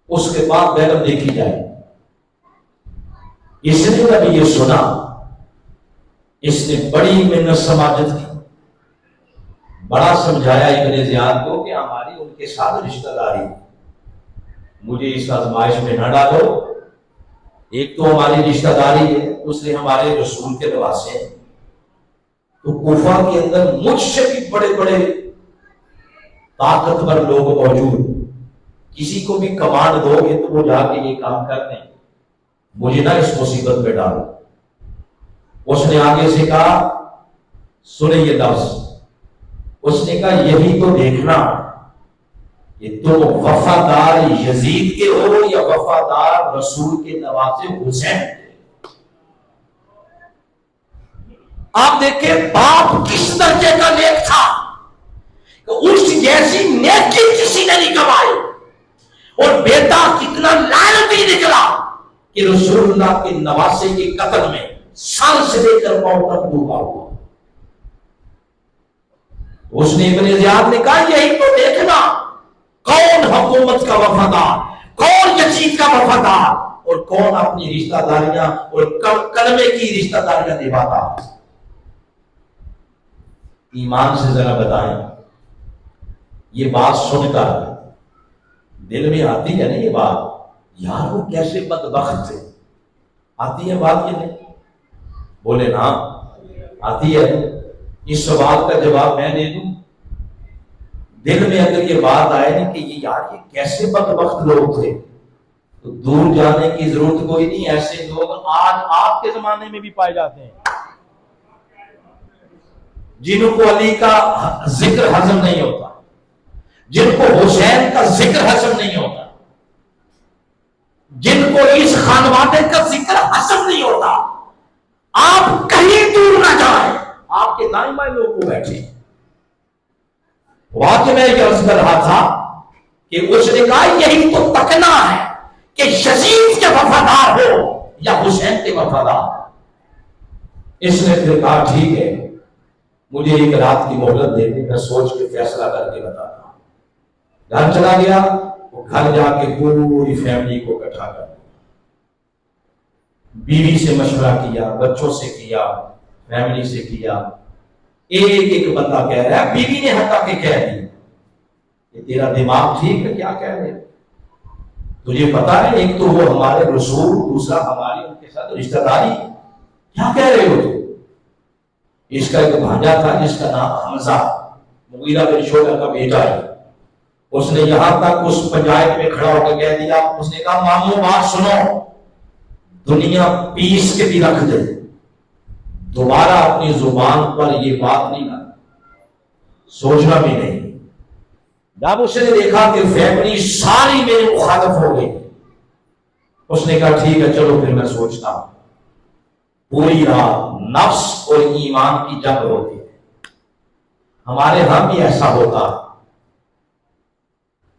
اس کے بعد بیگم دیکھی جائے. اس نے جب یہ سنا، اس نے بڑی محنت سماجت کی، بڑا سمجھایا ابن زیاد کو کہ ہماری ان کے ساتھ رشتہ داری، مجھے اس آزمائش میں نہ ڈالو. ایک تو ہماری رشتہ داری ہے، دوسرے ہمارے رسول کے نواسے ہیں. تو کوفہ کے اندر مجھ سے بھی بڑے بڑے طاقتور لوگ موجود، کسی کو بھی کمانڈ دو گے تو وہ جا کے یہ کام کر دیں، مجھے نہ اس مصیبت میں ڈالو. اس نے آگے سے کہا، سنیں یہ لفظ، اس نے کہا یہی تو دیکھنا کہ تم وفادار یزید کے ہو یا وفادار رسول کے نواسے حسین. آپ دیکھیں باپ کس درجے کا نیک تھا کہ اس جیسی نیکی کسی نے نہیں کمائی، اور بیٹا کتنا لعنتی نکلا کہ رسول اللہ کے نواسے کے قتل میں سر سے لے کر پاؤں تک ڈوبا ہوا. اس نے ابن زیاد نے کہا یہی تو دیکھنا کون حکومت کا وفادار، کون یزید کا وفادار، اور کون اپنی رشتہ داریاں اور کلمے کی رشتہ داریاں نبھاتا. ایمان سے ذرا بتائیں، یہ بات سن کر دل میں آتی ہے نا یہ بات، یار وہ کیسے بدبخت تھے؟ آتی ہے بات کہ نہیں؟ بولے نا آتی ہے. اس سوال کا جواب میں دے دوں، دل میں اگر یہ بات آئے نا کہ یہ کیسے بدبخت لوگ تھے، تو دور جانے کی ضرورت کوئی نہیں. ایسے لوگ آج آپ کے زمانے میں بھی پائے جاتے ہیں، جن کو علی کا ذکر ہضم نہیں ہوتا، جن کو حسین کا ذکر ہضم نہیں ہوتا، جن کو اس خانوادے کا ذکر ہضم نہیں ہوتا. آپ کہیں دور نہ جائیں، آپ کے دائیں بائیں لوگ کو بیٹھے. واقعی میں یہ عرض کر رہا تھا کہ اس نے کہا یہی تو تکنا ہے کہ یزید کے وفادار ہو یا حسین کے وفادار. اس نے پھر کہا ٹھیک ہے، مجھے ایک رات کی مہلت دے دیں، میں سوچ کے فیصلہ کر کے بتاتا ہوں. گھر چلا گیا، وہ گھر جا کے پوری فیملی کو اکٹھا کر دیا، بیوی سے مشورہ کیا، بچوں سے کیا، فیملی سے کیا. ایک ایک بندہ کہہ رہا ہے، بیوی نے حتیٰ کہ کہہ دی کہ تیرا دماغ ٹھیک ہے کیا کہہ رہے، تجھے پتا ہے ایک تو وہ ہمارے رسول، دوسرا ہماری ان کے ساتھ رشتہ داری، کیا کہہ رہے ہو تم؟ اس کا ایک بھانجا تھا جس کا نام حمزہ، مغیرہ بن شعبہ کا بیٹا ہے. اس نے یہاں تک اس پنچایت میں کھڑا ہو کے کہہ دیا، اس نے کہا ماموں بات سنو، دنیا پیس کے بھی رکھ دے، دوبارہ اپنی زبان پر یہ بات نہیں لانا، سوچنا بھی نہیں. جب اس نے دیکھا کہ فیملی ساری میرے مخالف ہو گئی، اس نے کہا ٹھیک ہے چلو پھر میں سوچتا ہوں. پوری رات نفس اور ایمان کی جنگ ہوتی ہے. ہمارے ہاں بھی ایسا ہوتا ہے،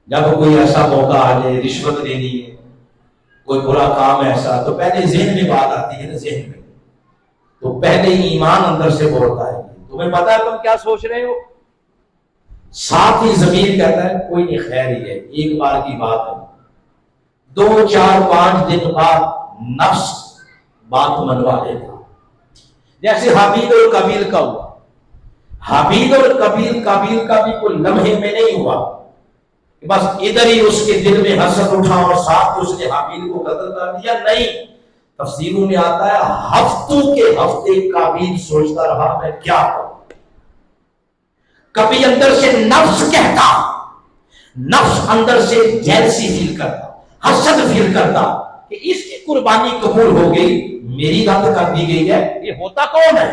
جب کوئی ایسا موقع آ جائے، رشوت دینی ہے، کوئی برا کام ایسا، تو پہلے ذہن میں بات آتی ہے نا، ذہن میں تو پہلے ہی ایمان اندر سے بولتا ہے تمہیں پتا ہے تم کیا سوچ رہے ہو، ساتھ ہی ضمیر کہتا ہے کوئی نہیں خیر ہی ہے، ایک بار کی بات ہے. 2 4 5 دن بعد نفس بات منوا لیتا. جیسے حابیل اور قابیل کا ہوا، حابیل اور قابیل کا بھی کوئی لمحے میں نہیں ہوا کہ بس ادھر ہی اس کے دل میں حسد اٹھا اور ساتھ اس نے حابیل کو قتل کر دیا. نہیں، تفسیروں میں آتا ہے ہفتوں کے ہفتے قابیل سوچتا رہا میں کیا کروں. کبھی اندر سے نفس کہتا، نفس اندر سے جیلسی فیل کرتا، حسد فیل کرتا کہ اس کی قربانی قبول ہو گئی، میری رد کر دی گئی ہے، یہ ہوتا کون ہے؟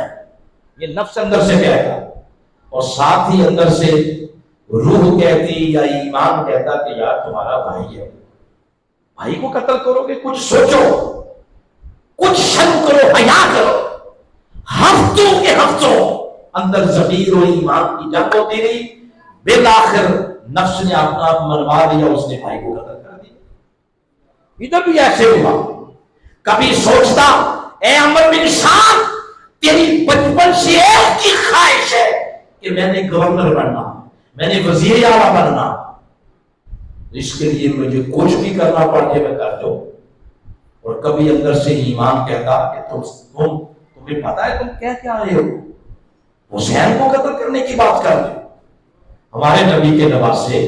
یہ نفس اندر سے کہتا، اور ساتھ ہی اندر سے روح کہتی یا ایمان کہتا کہ یار تمہارا بھائی ہے، بھائی کو قتل کرو گے، کچھ سوچو، کچھ شرم کرو، حیا کرو. ہفتوں کے ہفتوں اندر ضمیر و ایمان کی جنگ ہوتی رہی. بالآخر نفس نے اپنا آپ منوا لیا، اس نے بھائی کو قتل کر دیا۔ ادھر بھی ایسے ہوا، کبھی سوچتا اے عمر بن شام، تیری بچپن سے ایک ہی خواہش ہے کہ میں نے گورنر بننا، میں نے وزیر اعلیٰ بننا، اس کے لیے مجھے کچھ بھی کرنا پڑ کے میں کر دوں۔ اور کبھی اندر سے ایمان کہتا کہ تمہیں پتا ہے تم کہہ کیا رہے ہو، حسین کو قتل کرنے کی بات کر رہے ہو، ہمارے نبی کے نواسے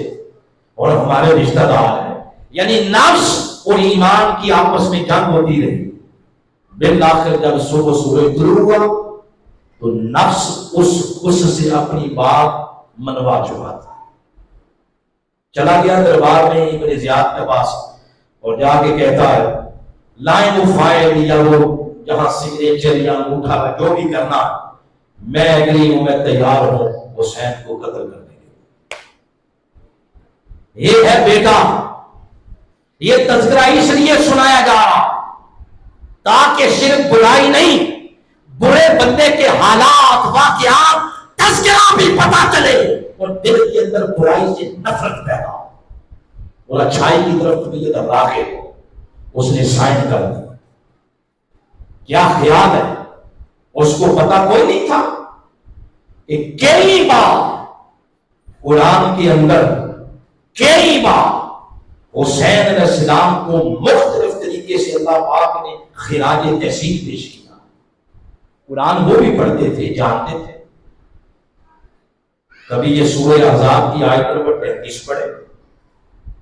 اور ہمارے رشتہ دار ہیں۔ یعنی نفس اور ایمان کی آپس میں جنگ ہوتی رہی۔ بالآخر جب صبح سورج طلوع ہوا تو نفس اس سے اپنی بات منوا چکا تھا، چلا گیا دربار میں ابن زیاد کے پاس اور جا کے کہتا ہے لائن وہ فائل یا وہ جہاں سگنیچر یا انگوٹھا جو بھی کرنا، میں اگری ہوں، میں تیار ہوں حسین کو قتل کرنے کے لیے۔ یہ ہے بیٹا، یہ تذکرہ اس لیے سنایا جا رہا تاکہ صرف برائی نہیں، برے بندے کے حالات واقعات تذکرہ بھی پتا چلے اور دل کے اندر برائی سے نفرت پیدا ہو اور اچھائی کی طرف طبیعت راغب ہو۔ اس نے سائن کر دی، کیا خیال ہے، اس کو پتا کوئی نہیں تھا کہ کئی بار قرآن کے اندر کئی بار حسین علیہ السلام کو مختلف طریقے سے اللہ پاک نے خراج تحسین پیش کیا۔ قرآن وہ بھی پڑھتے تھے، جانتے تھے۔ کبھی یہ سورہ احزاب کی آیت نمبر 33 پڑھے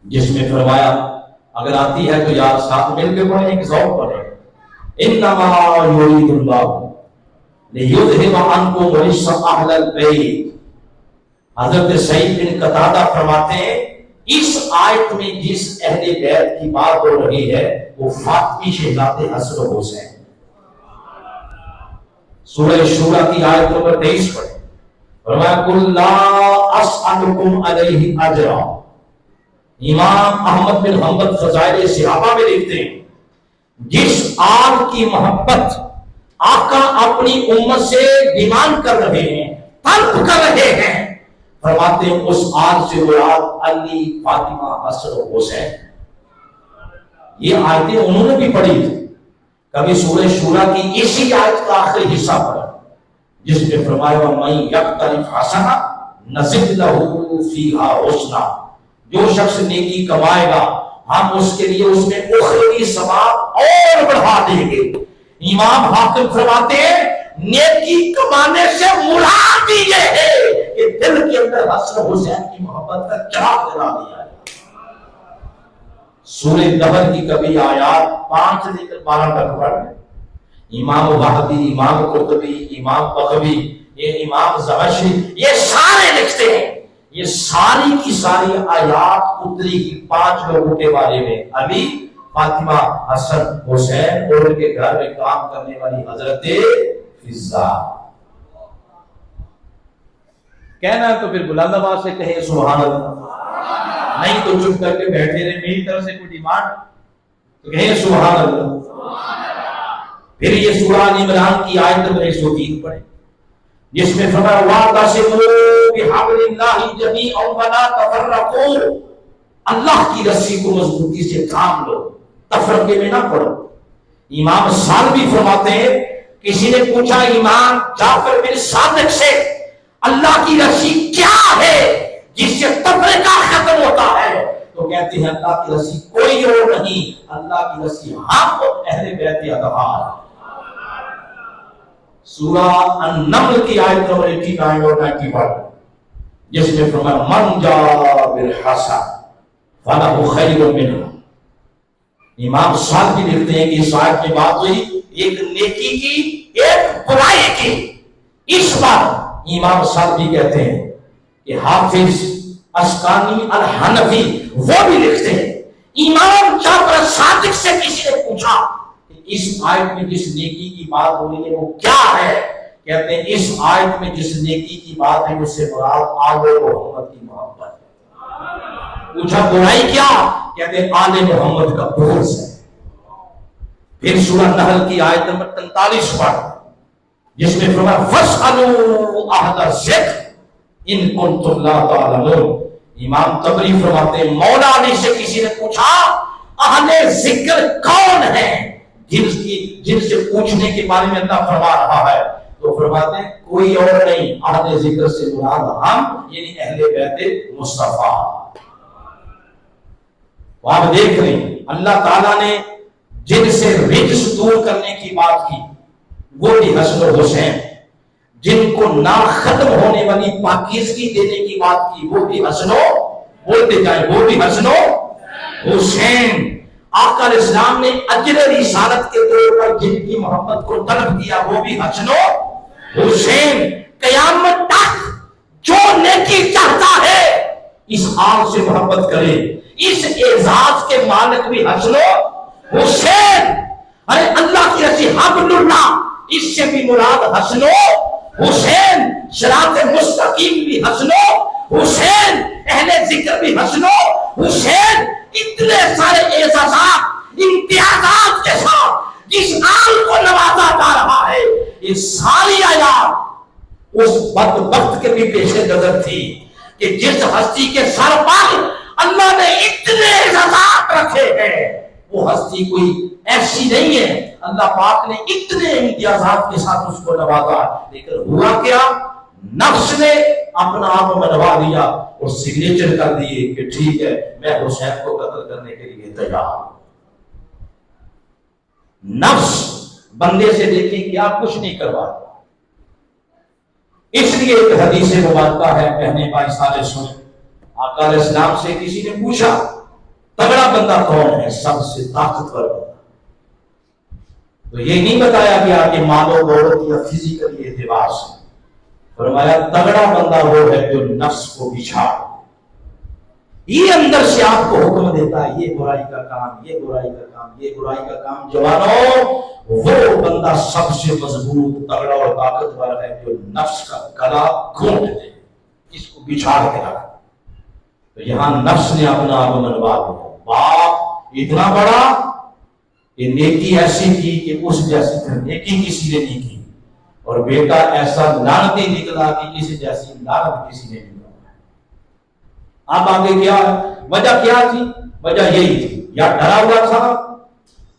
جس میں فرمایا، اگر آتی ہے تو یار ساتھ مل کے پڑھیں، ایک ذوق پڑھیں، انما یرید اللہ لیذھب عنکم رجس اہل البیت۔ حضرت سعید بن قتادہ فرماتے ہیں اس آیت میں جس اہل بیت کی بات ہو رہی ہے وہ فاطمی شہزادے حسن و حسین۔ سورہ شورى کی آیت نمبر 23 پڑھیں، فرمایا قل لا اسألکم علیہ اجرا۔ امام احمد بن حنبل فضائل صحابہ میں لکھتے ہیں جس آل کی محبت آقا اپنی امت سے ڈیمانڈ کر رہے ہیں، طلب کر رہے ہیں، فرماتے ہیں اس آل سے مراد علی، فاطمہ، حسن و حسین۔ یہ آیتیں انہوں نے بھی پڑھی تھی۔ کبھی سورہ شورى کی اسی آیت کا آخری حصہ پڑھا جس میں فرمایا وَمَن يَقْتَرِفْ حَسَنَةً نَزِدْ لَهُ فِيهَا حُسْنًا۔ جو شخص نیکی کمائے گا ہم اس کے لیے اس میں اخروی ثواب اور بڑھا دیں گے۔ امام حاکم فرماتے ہیں نیکی کمانے سے مراد یہ ہے کہ دل کے اندر حسن حسین کی محبت کا چراغ جلا دیا ہے۔ سورہ دہر کی کبھی آیات 5 لے کر 12 تک پڑھیں۔ امام وحدی، امام قرطبی، امام بغوی، یہ امام زمخشری، یہ سارے لکھتے ہیں یہ ساری کی ساری آیات اتری کی 5 لوگوں کے بارے میں، علی، فاطمہ، حسن، حسین اور ان کے گھر میں کام کرنے والی حضرت فضا۔ کہنا ہے تو پھر بلند آواز سے کہیں سبحان اللہ، نہیں تو چپ کر کے بیٹھے رہے، میری طرف سے کوئی ڈیمانڈ تو کہیں سبحان اللہ۔ پھر یہ سورہ ال عمران کی آیت نمبر 103 پڑھیں جس میں فرمایا وَاعْتَصِمُوا بِحَبْلِ اللَّهِ جَمِيعًا وَلَا تَفَرَّقُوا۔ اللہ کی رسی کو مضبوطی سے تھام لو، تفرقے میں نہ پڑو۔ امام سالبی فرماتے ہیں کسی نے پوچھا امام جعفر بن صادق سے اللہ کی رسی کیا ہے جس سے تفرقہ ختم ہوتا ہے، تو کہتے ہیں اللہ کی رسی کوئی اور نہیں، اللہ کی رسی ہم اہل بیت اطہار۔ سورہ النمل کی آیت نمبر 89 اور 91 جس میں فرمایا من جاء بالحسنہ فلہ خیر منہا۔ امام صادق بھی لکھتے ہیں کہ اس آیت میں بات ہوئی ایک نیکی کی ایک برائی کی۔ اس بار امام صادق بھی کہتے ہیں کہ حافظ اسقانی الحنفی وہ بھی لکھتے ہیں امام جعفر صادق سے کسی نے پوچھا اس آیت میں جس نیکی کی بات ہو رہی ہے وہ کیا ہے، کہتے ہیں اس آیت میں جس نیکی کی بات ہے اس سے مراد آل محمد کی محبت ہے۔ پوچھا برائی کیا، کہتے ہیں آل محمد کا بغض ہے۔ پھر سورہ نحل کی آیت نمبر 43 پڑھ جس میں فرمایا فَاسْأَلُوا أَهْلَ الذِّكْرِ إِن كُنتُمْ لَا تَعْلَمُونَ۔ امام طبری فرماتے ہیں مولا علی سے کسی نے پوچھا اہل ذکر کون ہے، جن سے پوچھنے کے بارے میں اللہ فرما رہا ہے، تو فرماتے ہیں کوئی اور نہیں، اہل ذکر سے مراد ہم یعنی اہل بیت مصطفیٰ۔ آپ دیکھ رہے ہیں اللہ تعالیٰ نے جن سے رجس دور کرنے کی بات کی وہ بھی حسن و حسین، جن کو نہ ختم ہونے والی پاکیزگی دینے کی بات کی وہ بھی حسن و، بولتے جائیں، وہ بھی حسن و حسین۔ آقا علیہ السلام نے اجر رسالت کے طور پر جن کی محبت کو طلب کیا وہ بھی حسن و حسین۔ قیامت تک جو نیکی چاہتا ہے اس حال سے محبت کرے، اس اعزاز کے مالک بھی حسن و حسین۔ ارے اللہ کی رسی حبل اللہ، اس سے بھی مراد حسن و حسین۔ صراط مستقیم بھی حسن و حسین، اہل ذکر بھی حسن و حسین۔ اتنے سارے اعزازات امتیازات کے ساتھ جس آل کو نوازا جا رہا ہے، یہ ساری آیات اس بدبخت کے بھی پیش نظر تھی کہ جس ہستی کے سر پر اللہ نے اتنے اعزازات رکھے ہیں وہ ہستی کوئی ایسی نہیں ہے، اللہ پاک نے اتنے امتیازات کے ساتھ اس کو نوازا، لیکن ہوا کیا؟ نفس نے اپنا آپ منوا دیا اور سگنیچر کر دیے کہ ٹھیک ہے میں حسین کو قتل کرنے کے لیے تیار ہوں۔ نفس بندے سے دیکھیں کیا کچھ نہیں کروا، اس لیے ایک حدیث مبارکہ ہے، بہنے بھائی سارے سنیں، آقا علیہ السلام سے کسی نے پوچھا تگڑا بندہ کون ہے؟ سب سے طاقتور بندہ، تو یہ نہیں بتایا گیا کہ مال و دولت یا فزیکل اعتبار سے، فرمایا تگڑا بندہ وہ ہے جو نفس کو بچھاڑ، یہ اندر سے آپ کو حکم دیتا ہے یہ برائی کا کام، یہ برائی کا کام، یہ برائی کا کام۔ جوانوں، وہ بندہ سب سے مضبوط تگڑا اور طاقتور ہے جو نفس کا گلا گھونٹ دے، اس کو بچھاڑ کے رکھ۔ تو یہاں نفس نے اپنا آپ منوا دیا، باپ اتنا بڑا کہ نیکی ایسی کی کہ اس جیسی نیکی کسی نے نہیں کی، اور بیٹا ایسا لعنتی نکلا کہ کسی جیسی لعنت کسی نے نہیں کی۔ اب آگے کیا ہے؟ وجہ کیا تھی؟ وجہ یہی تھی، یا ڈرا ہوا تھا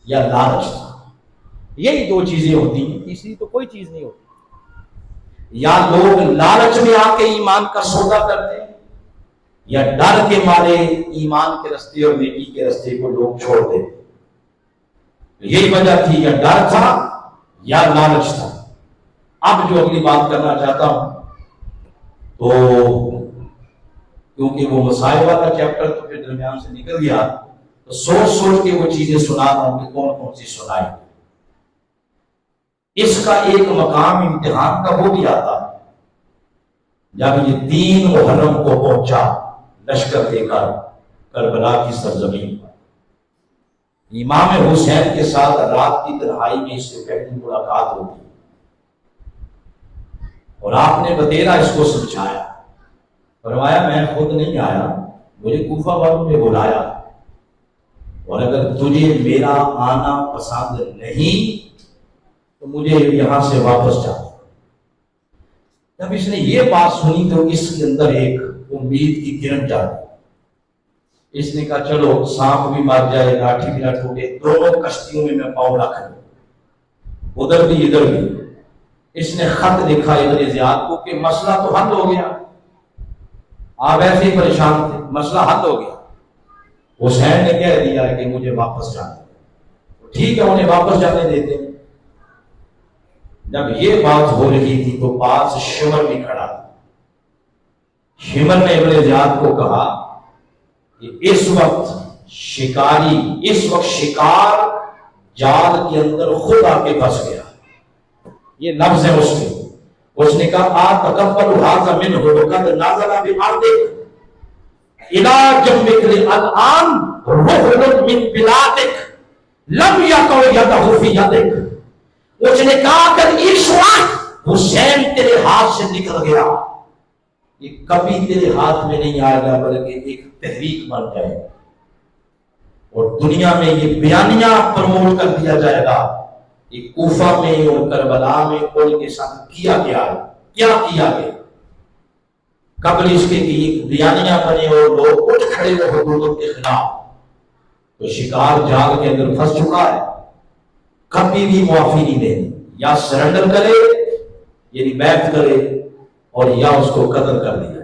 یا لالچ تھا، یہی دو چیزیں ہوتی ہیں، تیسری تو کوئی چیز نہیں ہوتی۔ یا لوگ لالچ میں آ کے ایمان کا سودا کرتے ہیں، یا ڈر کے مارے ایمان کے رستے اور نیکی کے رستے کو لوگ چھوڑ دیتے۔ یہی وجہ تھی، یا ڈر تھا یا لالچ تھا۔ اب جو اگلی بات کرنا چاہتا ہوں، تو کیونکہ وہ مسائل والا چیپٹر تو پھر درمیان سے نکل گیا، تو سوچ سوچ کے وہ چیزیں سنا رہا ہوں کہ کون کون سی سنائی۔ اس کا ایک مقام امتحان کا وہ بھی آتا ہے جب یہ 3 محرم کو پہنچا لشکر لے کر کربلا کی سرزمین پر، امام حسین کے ساتھ رات کی تنہائی میں اس سے پہلی ملاقات ہوتی، اور آپ نے بتیرا اس کو سمجھایا، فرمایا میں خود نہیں آیا، مجھے کوفہ والوں نے بلایا، اور اگر تجھے میرا آنا پسند نہیں تو مجھے یہاں سے واپس جا۔ جب اس نے یہ بات سنی تو اس کے اندر ایک امید کی کرن جاگی۔ اس نے کہا چلو سانپ بھی مار جائے لاٹھی بھی نہ ٹوٹے، دونوں کشتیوں میں میں پاؤں رکھ لوں، ادھر بھی ادھر بھی۔ اس نے خط لکھا ابن زیاد کو کہ مسئلہ تو حل ہو گیا، آپ ایسے ہی پریشان تھے، مسئلہ حل ہو گیا۔ حسین نے کہہ دیا کہ مجھے واپس جانا، ٹھیک ہے انہیں واپس جانے دیتے ہیں۔ جب یہ بات ہو رہی تھی تو پاس شمر بھی کھڑا تھا۔ شمر نے ابن زیاد کو کہا کہ اس وقت شکار جال کے اندر خود آ کے پھنس گیا، یہ لفظ ہے اس کے۔ اس نے کہا تقبل هذا منه وقد نزل بارضك الى جنبك الان رحل من بلادك لم يقع يده في يدك۔ اس نے کہا اگر اس وقت حسین تیرے ہاتھ سے نکل گیا، یہ کبھی تیرے ہاتھ میں نہیں آئے گا بلکہ ایک تحریک بن جائے گا، اور دنیا میں یہ بیانیہ پروموٹ کر دیا جائے گا کہ کوفہ میں اور کربلا میں ان کے ساتھ کیا گیا ہے، کیا کیا گیا۔ قبل اس کے کہ بیانیاں بنے اور لوگ اٹھ کھڑے ہو حکومت کے خلاف، تو شکار جال کے اندر پھنس چکا ہے، کبھی بھی معافی نہیں دینی، یا سرنڈر کرے یعنی بیعت کرے اور یا اس کو قتل کر دیا۔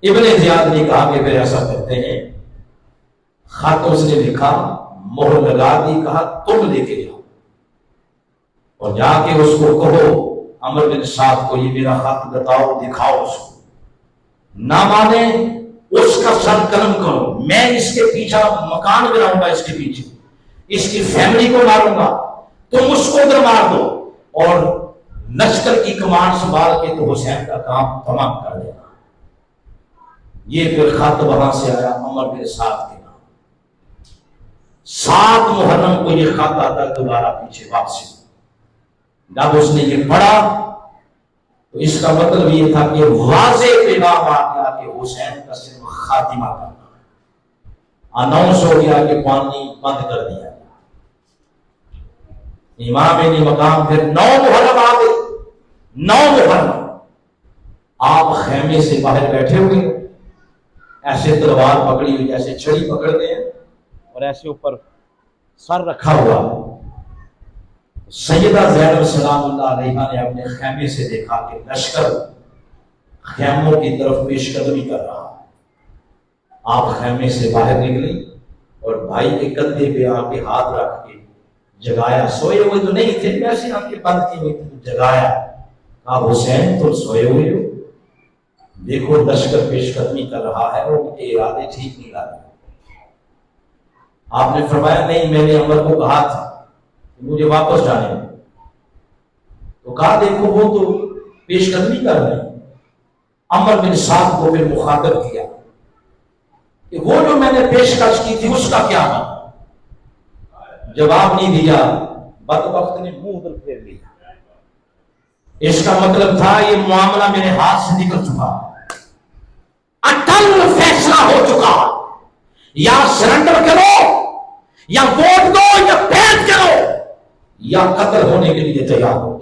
ابن زیاد نے کہا کہ پھر ایسا کرتے ہیں، خط اس نے لکھا، مہر لگا دی، کہا تم لے کے جاؤ اور جا کے اس کو کہو عمر بن سعد کو یہ میرا خط بتاؤ، دکھاؤ اس کو، نہ مانے اس کا سر قلم کرو، میں اس کے پیچھے مکان بناؤں گا، اس کے پیچھے اس کی فیملی کو ماروں گا، تم اس کو ادھر مار دو اور لشکر کی کمان سنبھال کے تو حسین کا کام تمام کر دینا۔ یہ پھر خط وہاں سے آیا عمر بن سعد کے نام، 7 محرم کو یہ خط آتا دوبارہ پیچھے واپسی۔ جب اس نے یہ پڑھا تو اس کا مطلب یہ تھا کہ واضح پیغام آ گیا کہ حسین کا صرف خاتمہ کرنا ہے، اناؤنس ہو گیا کہ پانی بند کر دیا گیا۔ امام علی مقام پھر 9 محرم آ گئی، 9 محرم آپ خیمے سے باہر بیٹھے ہوئے، ایسے تلوار پکڑی ہوئی جیسے چھڑی پکڑتے ہیں اور ایسے اوپر سر رکھا ہوا۔ سیدہ زینب سلام اللہ علیہا نے اپنے خیمے سے دیکھا کہ لشکر خیموں کی طرف پیش قدمی کر رہا ہے۔ آپ خیمے سے باہر نکلی اور بھائی کے کندھے پہ آ کے ہاتھ رکھ کے جگایا، سوئے ہوئے تو نہیں تھے، ویسے آپ کے بند کی ہوئی تھی، جگایا، کہا حسین تم سوئے ہوئے ہو، دیکھو لشکر پیش قدمی کر رہا ہے اور ان کے ارادے ٹھیک نہیں لگے۔ آپ نے فرمایا نہیں، میں نے عمر کو کہا تھا مجھے واپس جانے میں، تو کہا دیکھو وہ تو پیش قدمی کر رہے ہیں۔ عمر بن سعد کو پھر مخاطب کیا کہ وہ جو میں نے پیشکش کی تھی اس کا کیا بنا؟ جواب نہیں دیا، بدبخت نے منہ ادھر پھیر لیا۔ اس کا مطلب تھا یہ معاملہ میرے ہاتھ سے نکل چکا، اٹل فیصلہ ہو چکا، یا سرنڈر کرو یا ووٹ دو یا بیعت کرو یا قتل ہونے کے لیے تیار ہو۔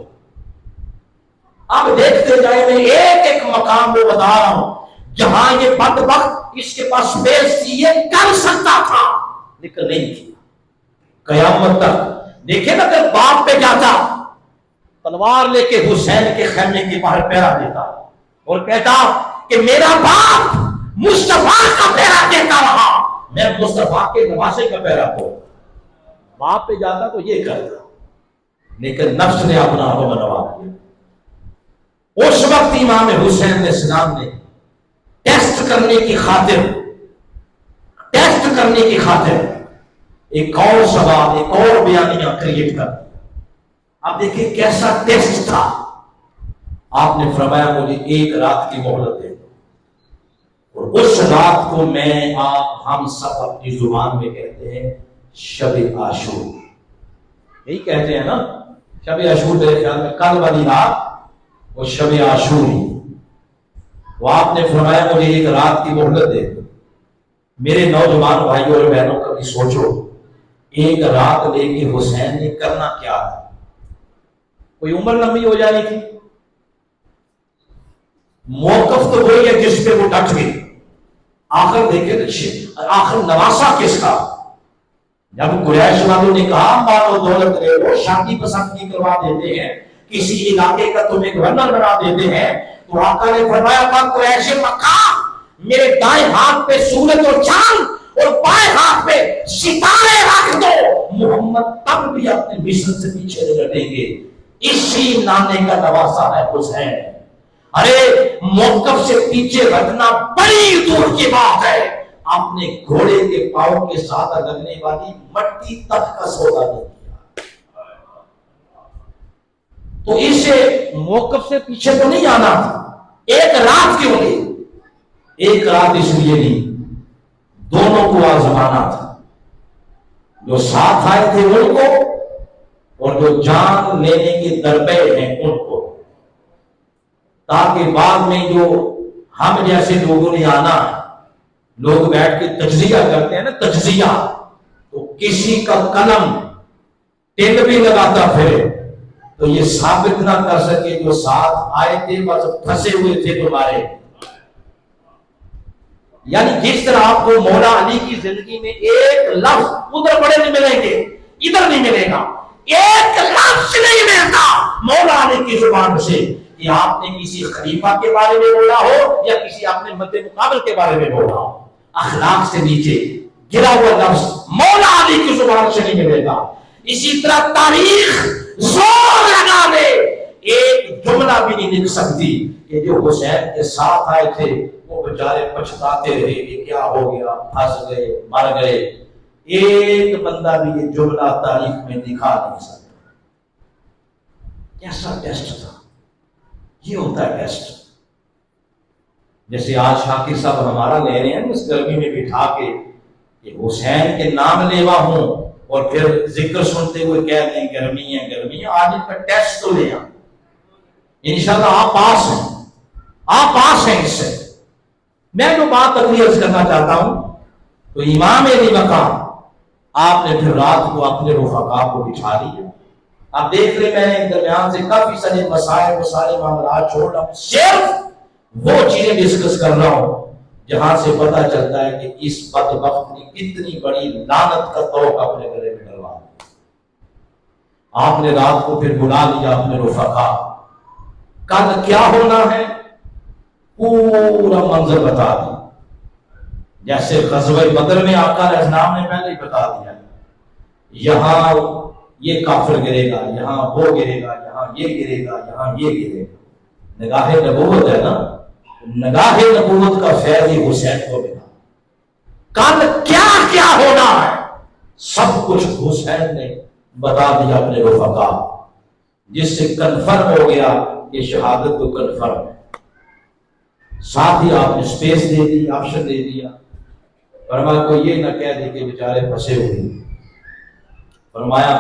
اب دیکھتے جائیں، میں ایک ایک مقام کو بتا رہا ہوں جہاں یہ بدبخت اس کے پاس بیس تھی، یہ کر سکتا تھا لیکن نہیں کیا۔ قیامت تک دیکھیں نا، کہ باپ پہ جاتا تلوار لے کے حسین کے خیمے کے باہر پہرا دیتا اور کہتا کہ میرا باپ مصطفیٰ کا پہرا دیتا رہا، میں مصطفیٰ کے نواسے کا پہرا دوں۔ باپ پہ جاتا تو یہ کرتا، لیکن نفس نے اپنا حکم منوا دیا۔ اس وقت امام حسین علیہ السلام نے ٹیسٹ کرنے کی خاطر ایک اور سوال، ایک اور بیانیہ کریٹ کر دیا۔ اب دیکھیں کیسا ٹیسٹ تھا۔ آپ نے فرمایا مجھے 1 رات کی مہلت دے دو، اور اس رات کو میں آپ ہم سب اپنی زبان میں کہتے ہیں شب عاشور، یہی کہتے ہیں نا، شب عاشور میرے خیال میں کل والی رات وہ شب عاشور ہی۔ وہ آپ نے فرمایا مجھے 1 رات کی مہلت دے دو۔ میرے نوجوان بھائیوں اور بہنوں کبھی سوچو، 1 رات لے کے حسین نے کرنا کیا تھا؟ کوئی عمر لمبی ہو جانی تھی؟ موقف تو وہی ہے جس پہ وہ ڈٹ گئی۔ آخر دیکھیں، آخر نواسا کس کا؟ جب قریش والوں نے کہا مال و دولت لے لو، شادی پسند کی کروا دیتے ہیں، کسی علاقے کا تمہیں گورنر بنا دیتے ہیں، تو آقا نے فرمایا تھا قریش مکہ میرے دائیں ہاتھ پہ سورج اور چاند اور بائیں ہاتھ پہ ستارے رکھ دو، محمد تب بھی اپنے مشن سے پیچھے نہیں ہٹیں گے۔ اسی نانے کا نواسا ہے حسین۔ ارے موقف سے پیچھے ہٹنا بڑی دور کی بات ہے، اپنے گھوڑے کے پاؤں کے ساتھ لگنے والی مٹی تک کا سودا نہیں کیا۔ تو اسے موقف سے پیچھے تو نہیں جانا تھا۔ 1 رات کیوں نہیں؟ 1 رات اس لیے نہیں، دونوں کو آزمانا تھا، جو ساتھ آئے تھے ان کو اور جو جان لینے کے درپے ہیں ان کو، تاکہ بعد میں جو ہم جیسے لوگوں نے آنا ہے، لوگ بیٹھ کے تجزیہ کرتے ہیں نا، تجزیہ، تو کسی کا قلم ٹیک بھی لگاتا پھرے تو یہ ثابت نہ کر سکے جو ساتھ آئے تھے بس پھنسے ہوئے تھے تمہارے. یعنی جس طرح آپ کو مولا علی کی زندگی میں ایک لفظ ادھر بڑے نہیں ملیں گے، ادھر نہیں ملے گا، ایک لفظ نہیں ملتا مولا علی کی زبان سے کہ آپ نے کسی خلیفہ کے بارے میں بولا ہو یا کسی اپنے مد مقابل کے بارے میں بولا ہو. اخلاق سے نیچے گرا ہوا لفظ مولا علی کی زبان سے نہیں ملے گا. اسی طرح تاریخ زور لگا دے ایک جملہ بھی نہیں لکھ سکتی کہ جو حسین کے ساتھ آئے تھے وہ بیچارے پچھتاتے رہے کہ کیا ہو گیا، پھنس گئے، مر گئے. ایک بندہ بھی یہ جملہ تاریخ میں دکھا نہیں سکتا. کیسا ٹیسٹ تھا؟ یہ ہوتا ہے ٹیسٹ. جیسے آج شاکر صاحب ہمارا لے رہے ہیں اس گرمی میں بٹھا کے کہ حسین کے نام لیوا ہوں اور پھر ذکر سنتے ہوئے کہہ دیں گرمی ہے گرمی ہے. آج ان کا ٹیسٹ تو لے آئیں، انشاءاللہ آپ پاس ہیں، آپ پاس ہیں. اس سے میں جو بات تقریر کرنا چاہتا ہوں تو امام علی مقام آپ نے پھر رات کو اپنے رفقا کو بٹھا لیا. اب دیکھ لیں میں نے درمیان سے کافی سارے مسائل وہ سارے معاملات چھوڑ رہا ہوں، صرف وہ چیزیں ڈسکس کر رہا ہوں جہاں سے پتہ چلتا ہے کہ اس بدبخت نے کتنی بڑی لعنت کا توق اپنے گلے میں ڈلوا دیا. آپ نے رات کو پھر بلا لیا اپنے رفقا، کل کیا ہونا ہے پورا منظر بتا دیا. جیسے غزوہ بدر میں آقا علیہ السلام نے پہلے ہی بتا دیا یہاں یہ کافر گرے گا، یہاں وہ گرے گا، یہاں یہ گرے گا، یہاں یہ گرے گا. نگاہ نبوت ہے نا، نگاہ نبوت کا فیض ہی حسین کو ملا. کل کیا کیا ہونا ہے سب کچھ حسین نے بتا دیا اپنے رفقا، جس سے کنفرم ہو گیا کہ شہادت تو کنفرم ہے. ساتھ ہی آپ نے سپیس دے دی، آپشن دے دیا. فرمایا کو یہ نہ کہہ دے کہ بیچارے پھنسے ہوئے. فرمایا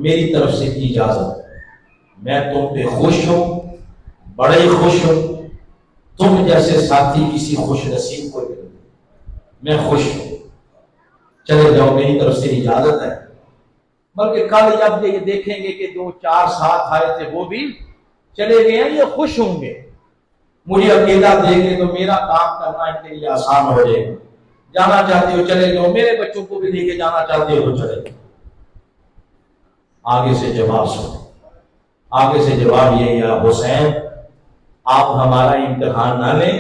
میری طرف سے کی اجازت، میں تم پہ خوش ہوں، بڑے ہی خوش ہوں. تم جیسے ساتھی کسی خوش نصیب کو ملے، میں خوش ہوں. چلے جاؤ، میری طرف سے اجازت ہے. بلکہ کل جب یہ دیکھیں گے کہ 2-4 ساتھ آئے تھے وہ بھی چلے گئے ہیں، یہ خوش ہوں گے. مجھے اکیلا دیکھیں تو میرا کام کرنا ان کے لیے آسان ہو جائے گا. جانا چاہتے ہو چلے جاؤ، میرے بچوں کو بھی لے کے جانا چاہتے ہو تو چلے جاؤ. آگے سے جواب سنو. آگے سے جواب یہ یا حسین آپ ہمارا امتحان نہ لیں،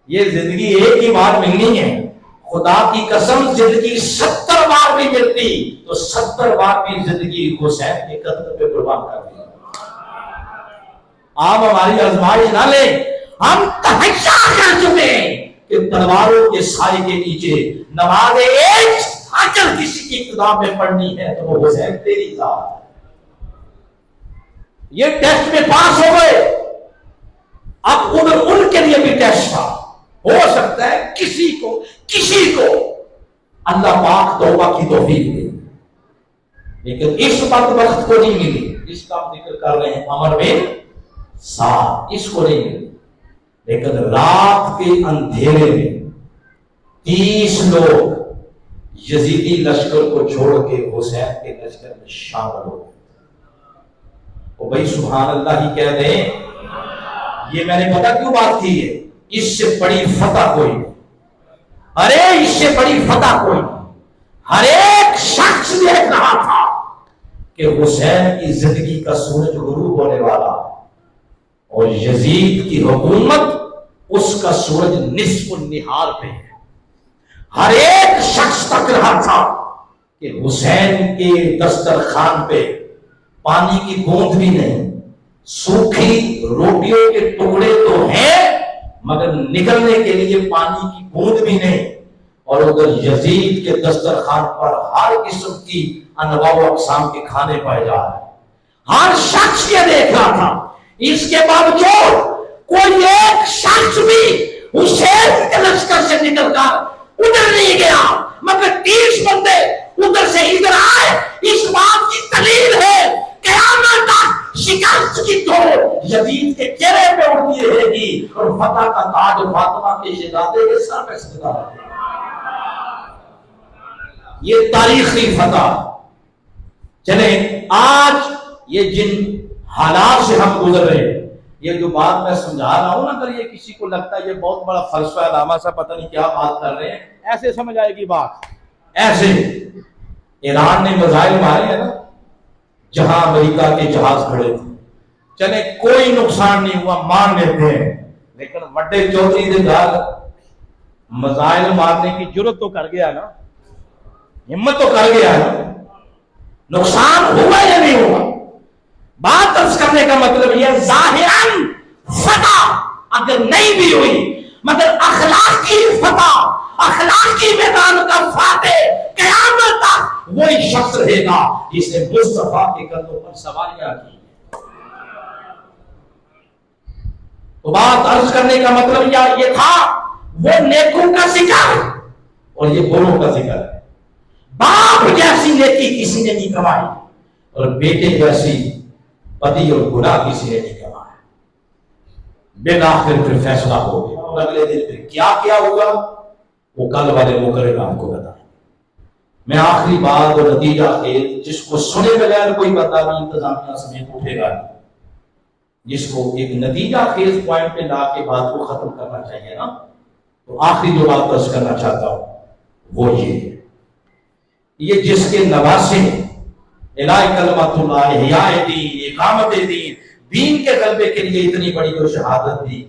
یہ زندگی ایک ہی بار ملنی ہے. خدا کی قسم زندگی 70 بار بھی ملتی تو 70 بار بھی زندگی حسین کے قدم پہ قربان کر دی. آپ ہماری آزمائش نہ لیں. ہم تحیہ کر چکے کہ تلواروں کے سائے کے نیچے نماز ایک اگر کسی کی ابتدا میں پڑھنی ہے تو وہ حسین تیری ذات ہے. یہ ٹیسٹ میں پاس ہو گئے. اب ادھر ان کے لیے بھی ٹیسٹ تھا. ہو سکتا ہے کسی کو اللہ پاک توبہ کی توفیق دے، لیکن اس بدبخت کو نہیں ملی. اس کا ذکر کر رہے ہیں عمر بن سعد، اس کو نہیں ملی. لیکن رات کے اندھیرے میں 30 لوگ یزیدی لشکر کو چھوڑ کے حسین کے لشکر میں شامل ہو گئے. وہ بھائی سبحان اللہ ہی کہہ دیں. یہ میں نے پتا کیوں بات کی ہے، اس سے بڑی فتح کوئی نہیں. ارے اس سے بڑی فتح کوئی نہیں. ہر ایک شخص دیکھ رہا تھا کہ حسین کی زندگی کا سورج غروب ہونے والا اور یزید کی حکومت اس کا سورج نصف النہار پہ ہے. ہر ایک شخص تک رہا تھا کہ حسین کے دسترخوان پہ پانی کی بوند بھی نہیں، سوکھی روٹیوں کے ٹکڑے تو ہیں مگر نکلنے کے لیے پانی کی بوند بھی نہیں. اور ادھر یزید کے دسترخوان پر ہر قسم کی انواع و اقسام کے کھانے پائے جا رہے ہیں. ہر شخص یہ دیکھ رہا تھا. اس کے باوجود کوئی ایک شخص بھی حسین کے لشکر سے نکل کر ادھر نہیں گیا مگر 30 بندے ادھر سے ادھر آئے. اس بات کی دلیل ہے قیامت تک شکست کی دور یزید کے چہرے پہ اڑتی رہے گی اور فتح کا تاج فاطمہ کے شہزادے کے سر پہ سجدہ رہے گا. یہ تاریخی فتح. چلیں آج یہ جن حالات سے ہم گزر رہے ہیں، یہ جو بات میں سمجھا رہا ہوں نا، اگر یہ کسی کو لگتا ہے یہ بہت بڑا فلسفہ علامہ صاحب پتہ نہیں کیا بات کر رہے ہیں، ایسے سمجھ آئے گی بات. ایسے ایران نے میزائل مارے ہیں نا جہاں امریکہ کے جہاز کھڑے تھے، چلے کوئی نقصان نہیں ہوا مان لیتے ہیں، لیکن وڈے چودھری دے گھر میزائل مارنے کی جرت تو کر گیا نا، ہمت تو کر گیا نا. نقصان ہوا یا نہیں ہوا؟ بات عرض کرنے کا مطلب یہ ظاہراً فتح اگر نہیں بھی ہوئی مگر اخلاقی فتح، اخلاقی میدان کا فاتح قیامت تک وہی شخص رہے گا جس نے مصطفیٰ کے کندھوں پر سواریاں کی. تو بات عرض کرنے کا مطلب یہ تھا وہ نیکوں کا ذکر اور یہ بروں کا ذکر ہے. باپ جیسی نیکی کسی نے نہیں کمائی اور بیٹے جیسی بدی اور گناہ کسی نے نہیں کمایا. بالآخر پھر فیصلہ ہو گیا اور اگلے دن پھر کیا کیا ہوگا وہ کل والے مقرر آپ کو بتائیں. میں آخری بات اور نتیجہ خیز جس کو سنے بغیر کوئی بندہ نہیں انتظامیہ سمیت اٹھے گا، جس کو ایک نتیجہ خیز پوائنٹ پہ لا کے بات کو ختم کرنا چاہیے نا، تو آخری جو بات درج کرنا چاہتا ہوں وہ یہ جس کے نواسے الہی کلمت اللہ احیاء دین اقامت دین کے غلبے کے لیے اتنی بڑی جو شہادت دی،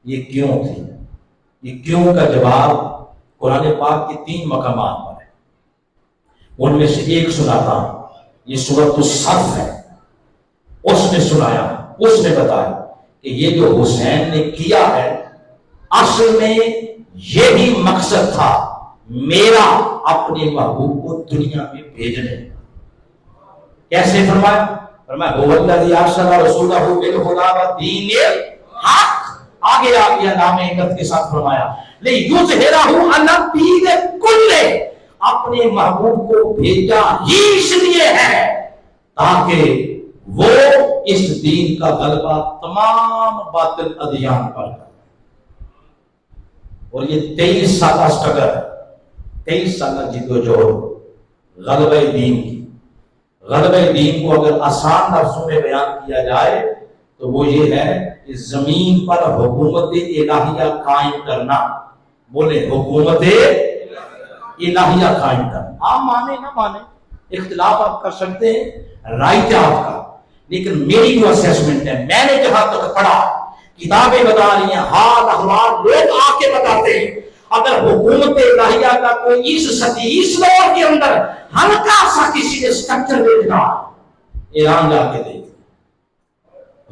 یہ کیوں تھی؟ یہ کیوں کا جواب قرآن پاک کے 3 مقامات پر ہے. ان میں سے ایک سناتا ہوں، یہ سورۃ الصف ہے. اس نے سنایا، اس نے بتایا کہ یہ جو حسین نے کیا ہے اصل میں یہی مقصد تھا میرا اپنے محبوب کو دنیا میں بھیجنے. کیسے فرمایا؟ فرمایا هو الذی ارسل رسولہ بالہدی ودین الحق. آگے آ گیا نام عزت کے ساتھ فرمایا لیظہرہ علی الدین کلہ. اپنے محبوب کو بھیجا ہی اس لیے ہے تاکہ وہ اس دین کا غلبہ تمام باطل ادیان پر کرے. اور یہ 23 سالہ سٹرگل ہے، 23 سالہ جدوجہد غلبہ دین کی. غلبہ دین کو اگر آسان لفظوں میں بیان کیا جائے تو وہ یہ ہے کہ زمین پر حکومت الہیہ قائم کرنا. بولے حکومت الہیہ قائم کرنا. آپ مانے نہ مانے، اختلاف آپ کر سکتے ہیں، رائٹ ہے آپ کا، لیکن میری جو اسیسمنٹ ہے، میں نے جہاں تک پڑھا، کتابیں بتا رہی ہیں، حال احوال لوگ آ کے بتاتے ہیں، اگر حکومت الہیہ کا کوئی اس صدی اس دور کے اندر ہلکا سا کسی نے سٹرکچر دیکھنا، ایران جا کے دیکھ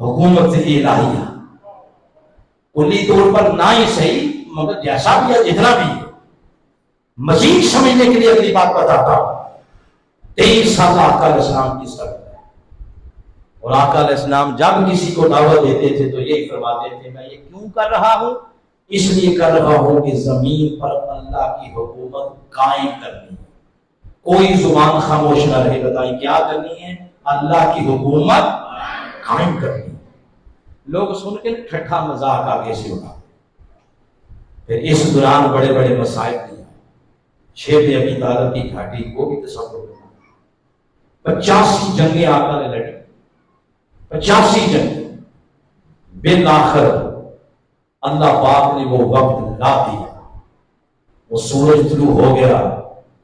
حکومت الہیہ کلی طور پر نہ ہی صحیح مگر جیسا بھی ہے جتنا بھی ہے. مزید سمجھنے کے لیے اگلی بات بتاتا ہوں. 23 سال آقا علیہ السلام کی سرحد ہے، اور آقا علیہ السلام جب کسی کو دعوت دیتے تھے تو یہی فرماتے تھے میں یہ کیوں کر رہا ہوں؟ اس لیے کر رہا ہوں کہ زمین پر اللہ کی حکومت قائم کرنی ہے. کوئی زبان خاموش نہ رہے. بتائیں کیا کرنی ہے؟ اللہ کی حکومت قائم کرنی ہے. لوگ سن کے ٹھٹھا مذاق آگے سے اٹھا. پھر اس دوران بڑے بڑے مسائل بھی ہیں. شیب ابی طالب کی گھاٹی کو بھی تصور کرنا، 85 جنگیں آقا نے لڑی، 85 جنگیں. بالآخر اللہ پاک نے وہ وقت لا دیا، وہ سورج طلوع ہو گیا.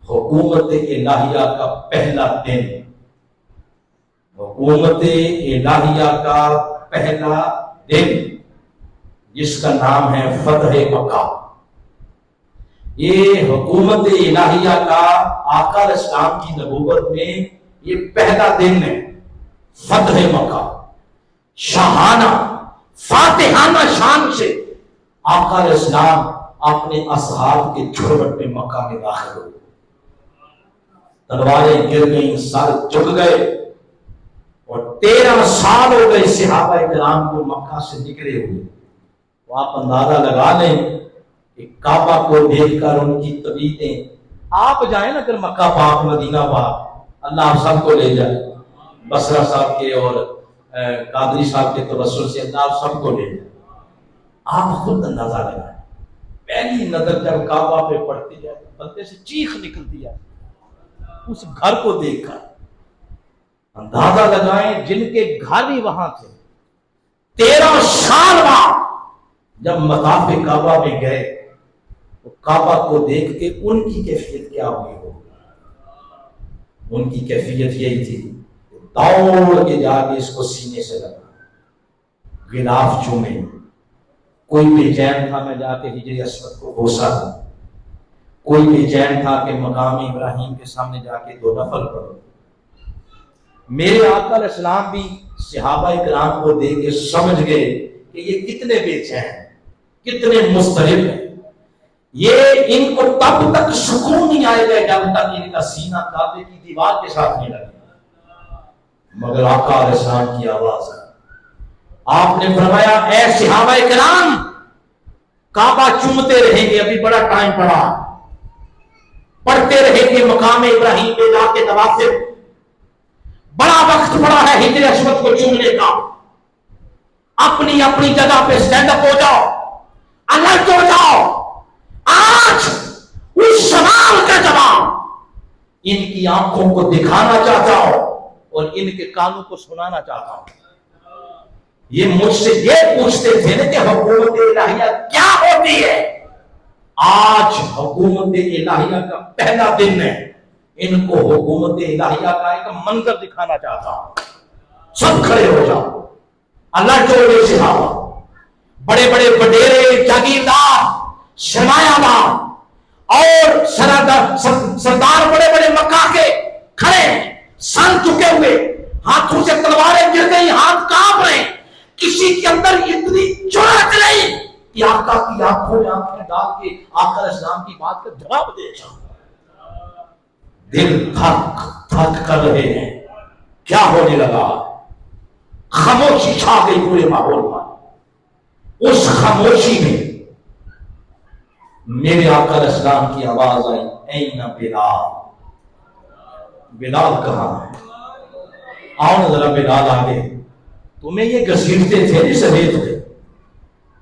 حکومت الہیہ کا پہلا دن، حکومت الہیہ کا پہلا دن جس کا نام ہے فتح مکہ. یہ حکومت الہیہ کا آقا علیہ السلام کی نبوت میں یہ پہلا دن ہے. فتح مکہ شاہانہ فاتحانہ شان سے آقا علیہ السلام اپنے اصحاب کے جھرمٹ میں مکہ میں داخل ہوئے. تلواریں گر گئیں، سر جھک گئے، اور 13 سال ہو گئے صحابہ کرام کو مکہ سے نکلے ہوئے. وہ آپ اندازہ لگا لیں کہ کعبہ کو دیکھ کر ان کی طبیعتیں، آپ جائیں نا اگر مکہ پاک مدینہ پاک، اللہ آپ سب کو لے جائے، بصرہ صاحب کے اور قادری صاحب کے توسل سے اللہ آپ سب کو لے جائے. آپ خود اندازہ لگائیں، پہلی نظر جب کعبہ پہ پڑتی ہے بندے سے چیخ نکلتی ہے اس گھر کو دیکھ کر. اندازہ لگائیں جن کے گھر ہی وہاں تھے، 13 سال بعد جب مطاف کعبہ میں گئے تو کعبہ کو دیکھ کے ان کی کیفیت کیا ہوئی ہو؟ ان کی کیفیت یہی تھی، دوڑ کے جا کے اس کو سینے سے لگا، غلاف چومے۔ کوئی بے چین تھا میں جا کے ہجر اسود کو بوسا تھا، کوئی بے چین تھا کہ مقام ابراہیم کے سامنے جا کے 2 نفل پڑھو۔ میرے آقا علیہ السلام بھی صحابہ کرام کو دیکھ کے سمجھ گئے کہ یہ کتنے بے چین، کتنے مضطرب ہیں، یہ ان کو تب تک سکون نہیں آئے گا جب تک ان کا سینہ کعبے کی دیوار کے ساتھ نہیں لگے۔ مگر آقا علیہ السلام کی آواز ہے، آپ نے فرمایا اے صحابہ کرام، کعبہ چومتے رہیں گے، ابھی بڑا ٹائم پڑا، پڑھتے رہیں گے مقام ابراہیم پہ جا کے نوافل، بڑا وقت پڑا ہے ہجر اسود کو چومنے کا۔ اپنی اپنی جگہ پہ سٹینڈ اپ ہو جاؤ، الرٹ ہو جاؤ۔ آج اس سوال کا جواب ان کی آنکھوں کو دکھانا چاہتا ہوں اور ان کے کانوں کو سنانا چاہتا ہوں۔ یہ مجھ سے یہ پوچھتے تھے نا کہ حکومت الہیہ کیا ہوتی ہے، آج حکومت الہیہ کا پہلا دن ہے، ان کو حکومت الہیہ کا ایک منظر دکھانا چاہتا ہوں۔ سب کھڑے ہو جاؤ، اللہ جوڑے صحابہ، بڑے بڑے وڈیرے، جاگیردار، سرمایہ دار اور سردار بڑے بڑے مکہ کے کھڑے ہیں، سر چکے ہوئے، ہاتھوں سے تلواریں گر گئی، ہاتھ کانپ رہے ہیں، کسی کے اندر اتنی جرأت نہیں کہ آقا کی آنکھوں میں آنکھیں ڈال کے آقا علیہ السلام کی بات کا جواب دے جاؤ۔ دل تھک تھک کر رہے ہیں، کیا ہونے لگا؟ خاموشی چھا گئی پورے ماحول پر۔ اس خاموشی میں میرے آقا علیہ السلام کی آواز آئی، این بلال، بلال کہاں ہے؟ آؤ نا ذرا بلال آگے۔ تمہیں یہ گھسیٹتے تھے نہیں سمیت تھے،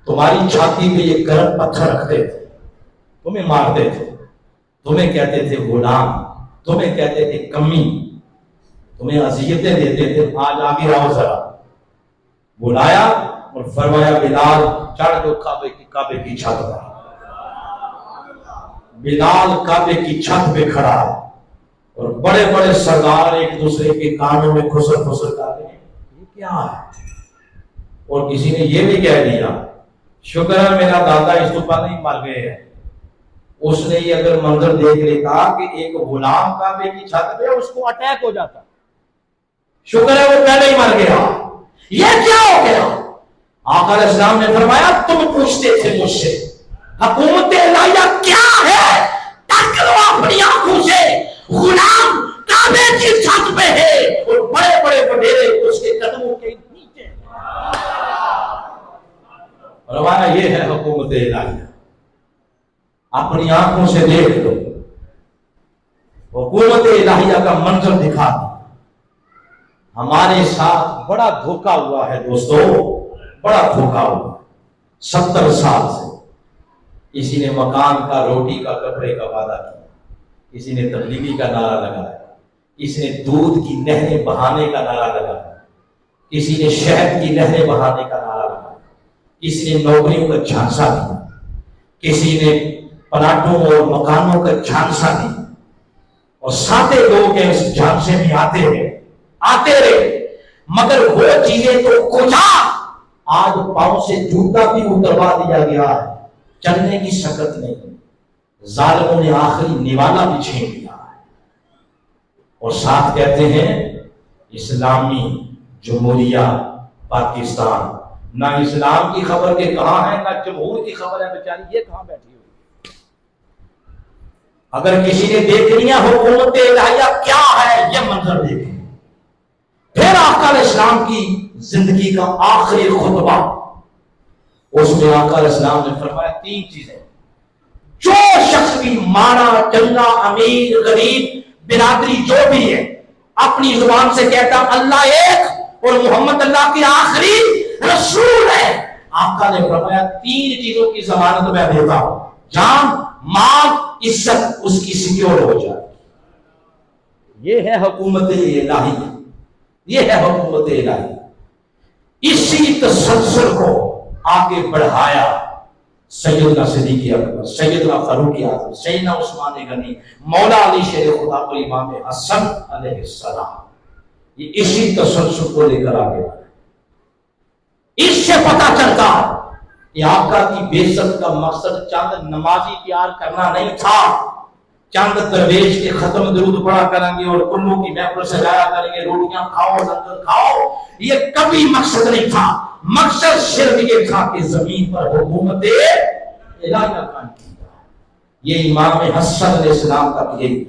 تمہاری چھاتی پہ یہ گرم پتھر رکھتے تھے، تمہیں مارتے تھے، تمہیں کہتے تھے غلام، تمہیں کہتے تھے کمی، تمہیں اذیتیں دیتے تھے، آج آگے آؤ ذرا۔ بلایا اور فرمایا بلال چڑھ جو کعبے کی چھت پر۔ بلال کعبے کی چھت پہ کھڑا ہے اور بڑے بڑے سردار ایک دوسرے کے کانوں میں خسر خسر کر رہے ہیں، یہ کیا ہے؟ اور کسی نے یہ بھی کہہ دیا شکر ہے میرا دادا اس تو پہلے ہی مر گئے ہیں، اس نے یہ اگر منظر دیکھ لیتا کہ ایک غلام کعبے کی چھت پہ، اس کو اٹیک ہو جاتا، شکر ہے وہ پہلے ہی مر گیا۔ یہ کیا ہو گیا؟ آقا علیہ السلام نے فرمایا تم پوچھتے تھے مجھ سے حکومت الہیہ کیا ہے، تک لو اپنی آنکھوں سے، غلام کعبے کی چھت پہ ہے اور بڑے بڑے وڈیرے اس کے قدموں کے نیچے۔ فرمایا یہ ہے حکومت الہیہ، اپنی آنکھوں سے دیکھ لو۔ حکومت الہیہ کا منظر دکھا دو۔ ہمارے ساتھ بڑا دھوکا ہوا ہے دوستو، بڑا دھوکا ہوا۔ 70 سال سے کسی نے مکان کا، روٹی کا، کپڑے کا وعدہ کیا، کسی نے تبلیغی کا نعرہ لگایا، کسی نے دودھ کی نہریں بہانے کا نعرہ لگایا، کسی نے شہد کی نہریں بہانے کا نعرہ لگایا، کسی نے نوکریوں کا جھانسا دیا، کسی نے پلاٹوں اور مکانوں کا جھانسا دیا، اور ساتے لوگ ہیں اس جھانسے میں آتے رہے، مگر وہ چیزیں تو کجا، آج پاؤں سے جوتا بھی اتروا دیا گیا ہے، چلنے کی شکت نہیں، ظالموں نے آخری نوالا بھی چھین لیا ہے، اور ساتھ کہتے ہیں اسلامی جمہوریہ پاکستان۔ نہ اسلام کی خبر کے کہاں ہے، نہ جمہور کی خبر ہے، بیچاری یہ کہاں بیٹھی ہوئی۔ اگر کسی نے دیکھنی ہے حکومت الہیہ کیا ہے، یہ منظر دیکھیں۔ پھر آقا علیہ السلام کی زندگی کا آخری خطبہ، اس میں آقا علیہ السلام نے فرمایا 3 چیزیں، جو شخص بھی مارا چنگا امیر غریب برادری جو بھی ہے اپنی زبان سے کہتا اللہ ایک اور محمد اللہ کی آخری رسول ہے، آقا نے فرمایا 3 چیزوں کی ضمانت میں دیتا ہوں، جان مال عزت اس کی سیکیور ہو جائے۔ یہ ہے حکومت الہیہ۔ یہ ہے حکومت الہی. اسی تسلسل کو آگے بڑھایا سیدنا صدیق اکبر، سیدنا فاروق اعظم، سیدنا عثمان غنی، مولا علی شیر خدا اور امام حسن علیہ السلام. یہ اسی تسلسل کو لے کر آگے بڑھا. اس سے پتہ چلتا کہ آقا کی بعثت کا مقصد چند نمازی تیار کرنا نہیں تھا، چند درویش کے ختم درود پڑھا کریں گے اور کلو کی محفل سجایا کریں گے، روٹیاں کھاؤ لنگر کھاؤ، یہ کبھی مقصد نہیں تھا. مقصد صرف یہ تھا کہ زمین پر حکومت الہی قائم کی جائے. یہ امام حسن علیہ السلام کا یہی.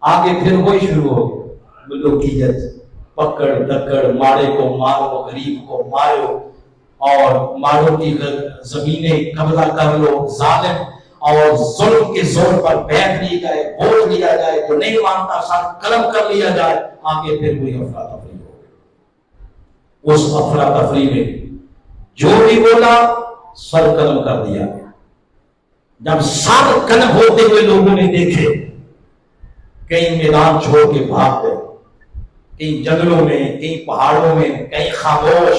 آگے پھر وہی شروع ہو گیا ملوکیت، پکڑ دکڑ، ماڑے کو مارو غریب کو مارو اور ماڑوں کی زمینیں قبضہ کر لو، ظالم اور ظلم کے زور پر بیٹھ لی جائے، ووٹ لیا جائے، جو نہیں مانتا ساتھ قلم کر لیا جائے. آگے پھر وہی افراتفری ہو گئی. اس افراتفری میں جو بھی بولا سر قلم کر دیا گیا. جب سر قلم ہوتے ہوئے لوگوں نے دیکھے، کئی میدان چھوڑ کے بھاگ گئے، کئی جنگلوں میں، کئی پہاڑوں میں، کئی خاموش،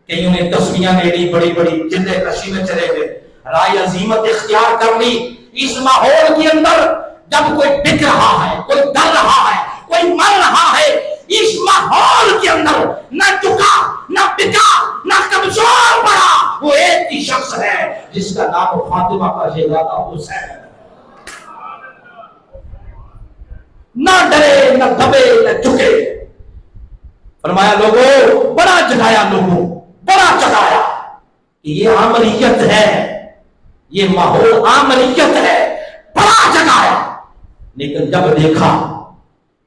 کئیوں نے تصویاں لے لی، بڑی بڑی جلدیں کشی میں چلے گئے، رائے عظیمت اختیار کر لی. اس ماحول کے اندر جب کوئی بک رہا ہے، کوئی ڈر رہا ہے، کوئی مر رہا ہے، اس ماحول کے اندر نہ جھکا، نہ بکا، نہ کمزور پڑا، وہ ایک ہی شخص ہے جس کا نام فاطمہ کا شہزادہ حسین. نہ ڈرے، نہ دبے، نہ جھکے. فرمایا لوگوں، بڑا جگایا، لوگوں بڑا جگایا کہ یہ عملیت ہے، یہ ماحول عملیت ہے، بڑا جگایا. لیکن جب دیکھا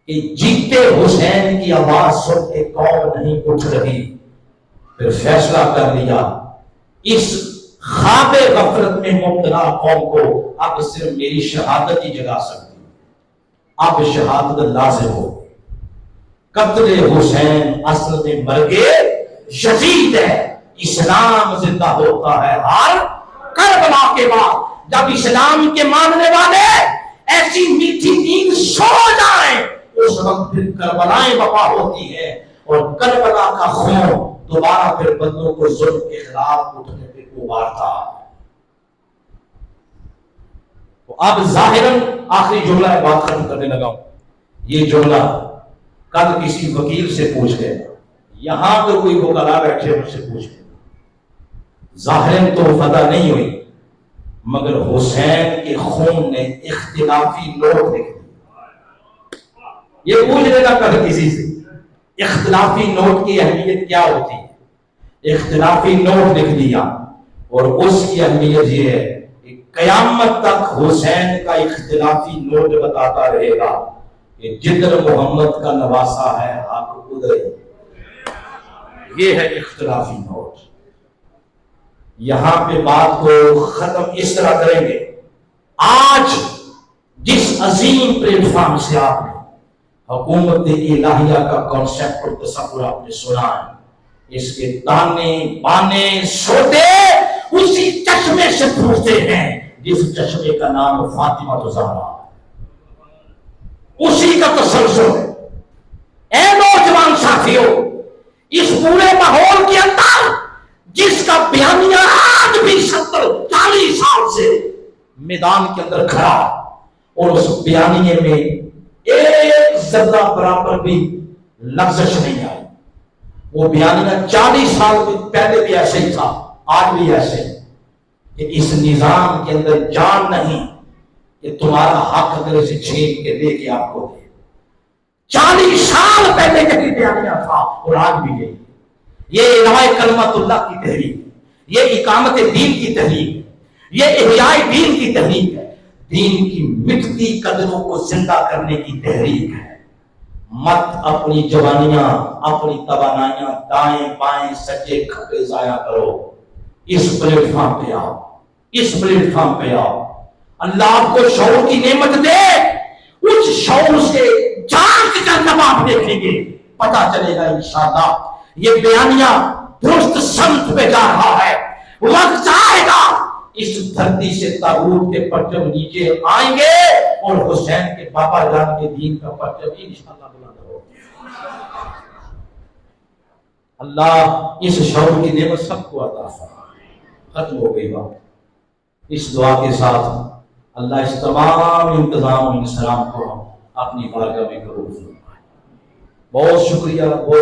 کہ جیتے حسین کی آواز سن کے قوم نہیں اٹھ رہی، پھر فیصلہ کر لیا اس خواب غفلت میں مبتلا قوم کو اب صرف میری شہادت ہی جگا سکتی، اب شہادت لازم ہو. قتل حسین اصل میں مرگ یزید ہے. اسلام زندہ ہوتا ہے ہر کربلا کے بعد. جب اسلام کے ماننے والے ایسی میٹھی نیند سو جائیں، اس وقت پھر کربلائیں وفا ہوتی ہے اور کربلا کا خون دوبارہ پھر بندوں کو ظلم کے خلاف اٹھنے پہ ابھارتا ہے. اب ظاہراً آخری جملہ ہے، بات ختم کرنے لگا ہوں. یہ جملہ کل کسی وکیل سے پوچھ گئے، یہاں تو کوئی وکلا بیٹھے ان سے پوچھ گئے. ظاہراً تو فتح نہیں ہوئی، مگر حسین کے خون نے اختلافی نوٹ لکھ دی. یہ پوچھ لینا کل کسی سے اختلافی نوٹ کی اہمیت کیا ہوتی ہے. اختلافی نوٹ لکھ دیا اور اس کی اہمیت یہ ہے کہ قیامت تک حسین کا اختلافی نوٹ بتاتا رہے گا کہ جدر محمد کا نواسا ہے حق ادھر ہی. یہ ہے اختلافی نوٹ. یہاں پہ بات کو ختم اس طرح کریں گے. آج جس عظیم پلیٹ فارم سے آپ نے حکومت الہیہ کا کانسیپٹ اور تصور آپ نے سنا ہے، اس کے تانے بانے سوتے اسی چشمے سے پوچھتے ہیں جس چشمے کا نام فاطمہ زہرا، اسی کا تسلسل ہے. اے نوجوان ساتھیوں، اس پورے ماحول کے اندر جس کا بیانیہ آج بھی 70-40 سال سے میدان کے اندر کھڑا اور اس بیانیے میں ایک ذرہ برابر بھی لفظش نہیں آئی. وہ بیانیہ 40 سال پہلے بھی ایسے ہی تھا، آج بھی ایسے کہ اس نظام کے اندر جان نہیں کہ تمہارا حق اگر اسے چھین کے لے کے آپ کو دے. 40 سال پہلے یہی بیانیہ تھا اور آج بھی یہی. یہ اعلاء کلمت اللہ کی تحریک، یہ اقامت دین کی تحریک ہے، یہ احیاء دین کی تحریک ہے، دین کی مٹتی قدروں کو زندہ کرنے کی تحریک ہے. مت اپنی جوانیاں، اپنی توانائیاں دائیں بائیں سجے کھبے ضائع کرو. اس پلیٹ فارم پہ آؤ، اس پلیٹ فارم پہ آؤ. اللہ آپ کو شعور کی نعمت دے، اس شعور سے جانچ کر جب آپ دیکھیں گے پتہ چلے گا انشاءاللہ یہ بیانیہ درست سمت پہ جا رہا ہے. وقت آئے گا اس دھرتی سے تاغوت کے پرچم نیچے آئیں گے اور حسین کے بابا جان کے دین کا پرچم انشاءاللہ بلند ہوگا. اللہ اس شعور کی نعمت سب کو عطا فرمائے۔ ختم ہو گئی بات۔ اس دعا کے ساتھ اللہ اس تمام انتظام و انسلام کو اپنی بارگاہ میں قبول فرمائے۔ بہت شکریہ۔